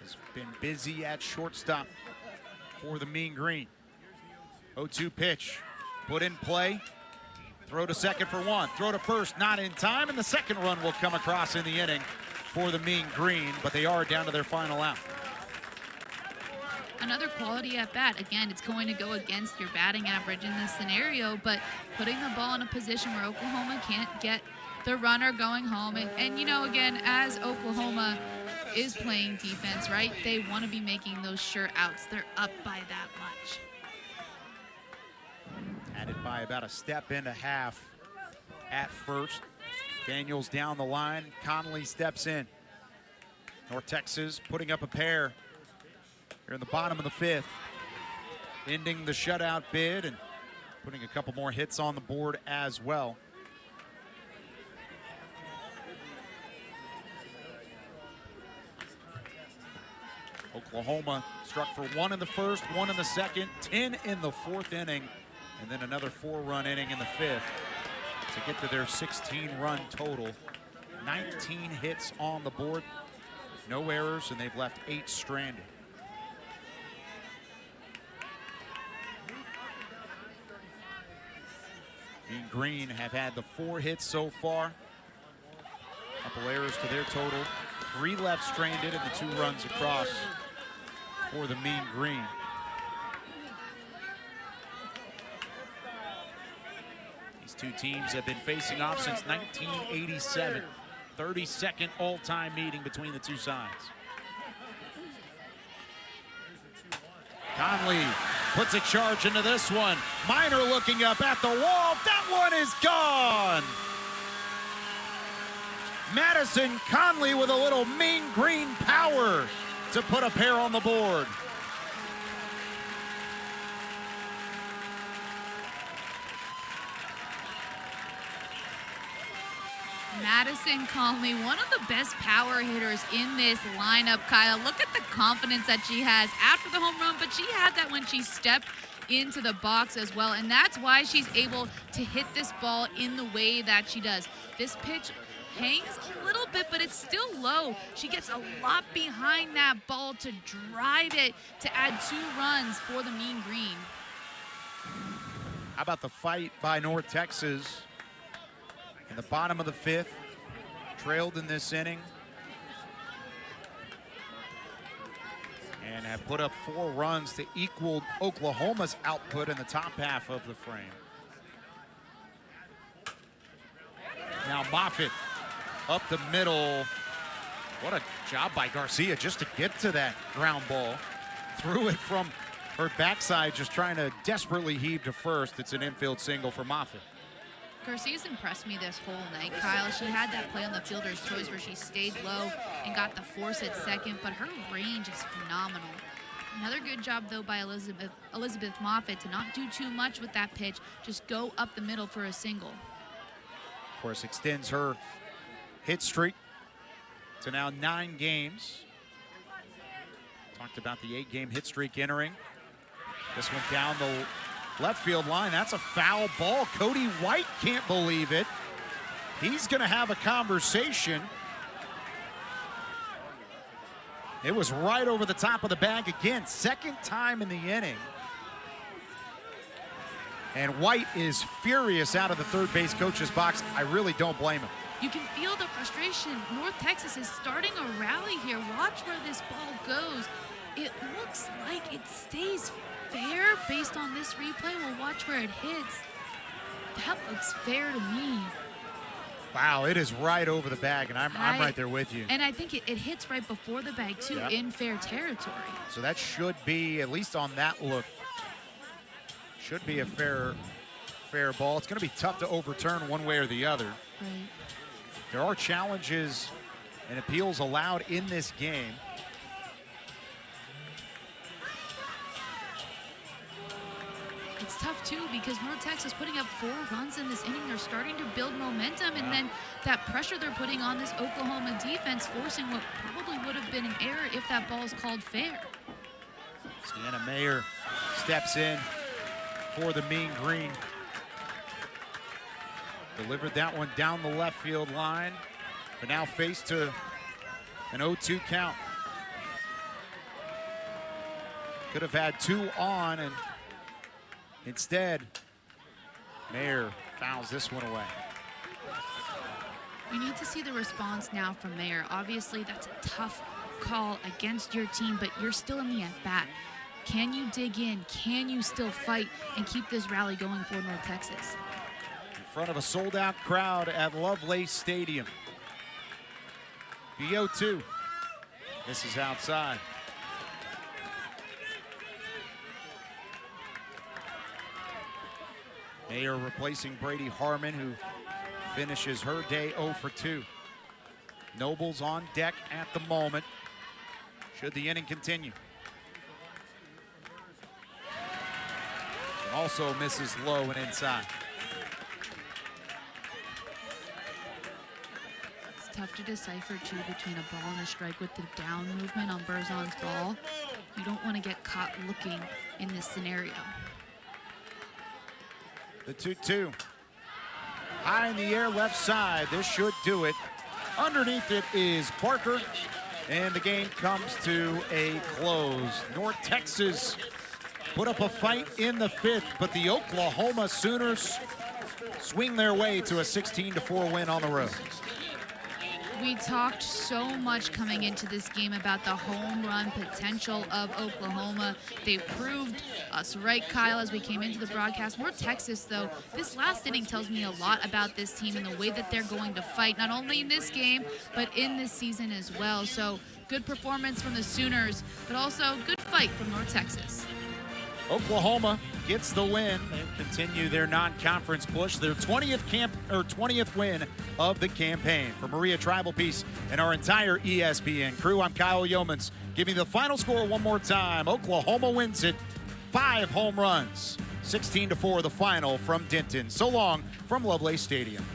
Has been busy at shortstop for the Mean Green. 0-2 pitch, put in play. Throw to second for one, throw to first, not in time, and the second run will come across in the inning for the Mean Green, but they are down to their final out. Another quality at bat. Again, it's going to go against your batting average in this scenario, but putting the ball in a position where Oklahoma can't get the runner going home. And you know, again, as Oklahoma is playing defense, right, they want to be making those sure outs. They're up by that much. Added by about a step and a half at first. Daniels down the line. Conley steps in. North Texas putting up a pair here in the bottom of the fifth, ending the shutout bid and putting a couple more hits on the board as well. Oklahoma struck for one in the first, one in the second, 10 in the fourth inning, and then another 4-run inning in the fifth to get to their 16-run total. 19 hits on the board, no errors, and they've left 8 stranded. Mean Green have had the 4 hits so far. Couple errors to their total. 3 left stranded and the 2 runs across for the Mean Green. These two teams have been facing off since 1987. 32nd all-time meeting between the two sides. Conley puts a charge into this one. Minor looking up at the wall. That one is gone. Madison Conley with a little Mean Green power to put a pair on the board. Madison Conley, one of the best power hitters in this lineup, Kyle. Look at the confidence that she has after the home run, but she had that when she stepped into the box as well, and that's why she's able to hit this ball in the way that she does. This pitch hangs a little bit, but it's still low. She gets a lot behind that ball to drive it to add 2 runs for the Mean Green. How about the fight by North Texas in the bottom of the fifth? Trailed in this inning and have put up 4 runs to equal Oklahoma's output in the top half of the frame. Now Moffitt up the middle. What a job by Garcia just to get to that ground ball. Threw it from her backside, just trying to desperately heave to first. It's an infield single for Moffitt. Garcia's impressed me this whole night, Kyle. She had that play on the fielder's choice where she stayed low and got the force at second, but her range is phenomenal. Another good job, though, by Elizabeth Moffitt to not do too much with that pitch, just go up the middle for a single. Of course, extends her hit streak to now 9 games. Talked about the 8-game hit streak entering. This one down the left field line. That's a foul ball. Cody White can't believe it. He's going to have a conversation. It was right over the top of the bag again. Second time in the inning. And White is furious out of the third base coach's box. I really don't blame him. You can feel the frustration. North Texas is starting a rally here. Watch where this ball goes. It looks like it stays fair based on this replay. We'll watch where it hits. That looks fair to me. Wow, it is right over the bag, and I'm right there with you. And I think it hits right before the bag, too, in fair territory. So that should be, at least on that look, should be a fair ball. It's going to be tough to overturn one way or the other. Right. There are challenges and appeals allowed in this game. It's tough, too, because North Texas putting up 4 runs in this inning. They're starting to build momentum, and then that pressure they're putting on this Oklahoma defense, forcing what probably would have been an error if that ball's called fair. Sienna Mayer steps in for the Mean Green. Delivered that one down the left field line, but now faced to an 0-2 count. Could have had 2 on, and instead, Mayer fouls this one away. We need to see the response now from Mayer. Obviously, that's a tough call against your team, but you're still in the at-bat. Can you dig in? Can you still fight and keep this rally going for North Texas? In front of a sold-out crowd at Lovelace Stadium. BO2. This is outside. Mayer replacing Brady Harmon, who finishes her day 0 for 2. Nobles on deck at the moment, should the inning continue. Also misses low and inside. It's tough to decipher, too, between a ball and a strike with the down movement on Berzon's ball. You don't want to get caught looking in this scenario. The 2-2. High in the air, left side. This should do it. Underneath it is Parker, and the game comes to a close. North Texas put up a fight in the 5th, but the Oklahoma Sooners swing their way to a 16-4 win on the road. We talked so much coming into this game about the home run potential of Oklahoma. They proved us right, Kyle, as we came into the broadcast. North Texas, though, this last inning tells me a lot about this team and the way that they're going to fight, not only in this game, but in this season as well. So good performance from the Sooners, but also good fight from North Texas. Oklahoma gets the win. They continue their non-conference push, their 20th win of the campaign. For Maria Tribal Peace and our entire ESPN crew, I'm Kyle Yeomans. Giving the final score one more time. Oklahoma wins it, 5 home runs, 16-4 the final from Denton. So long from Lovelace Stadium.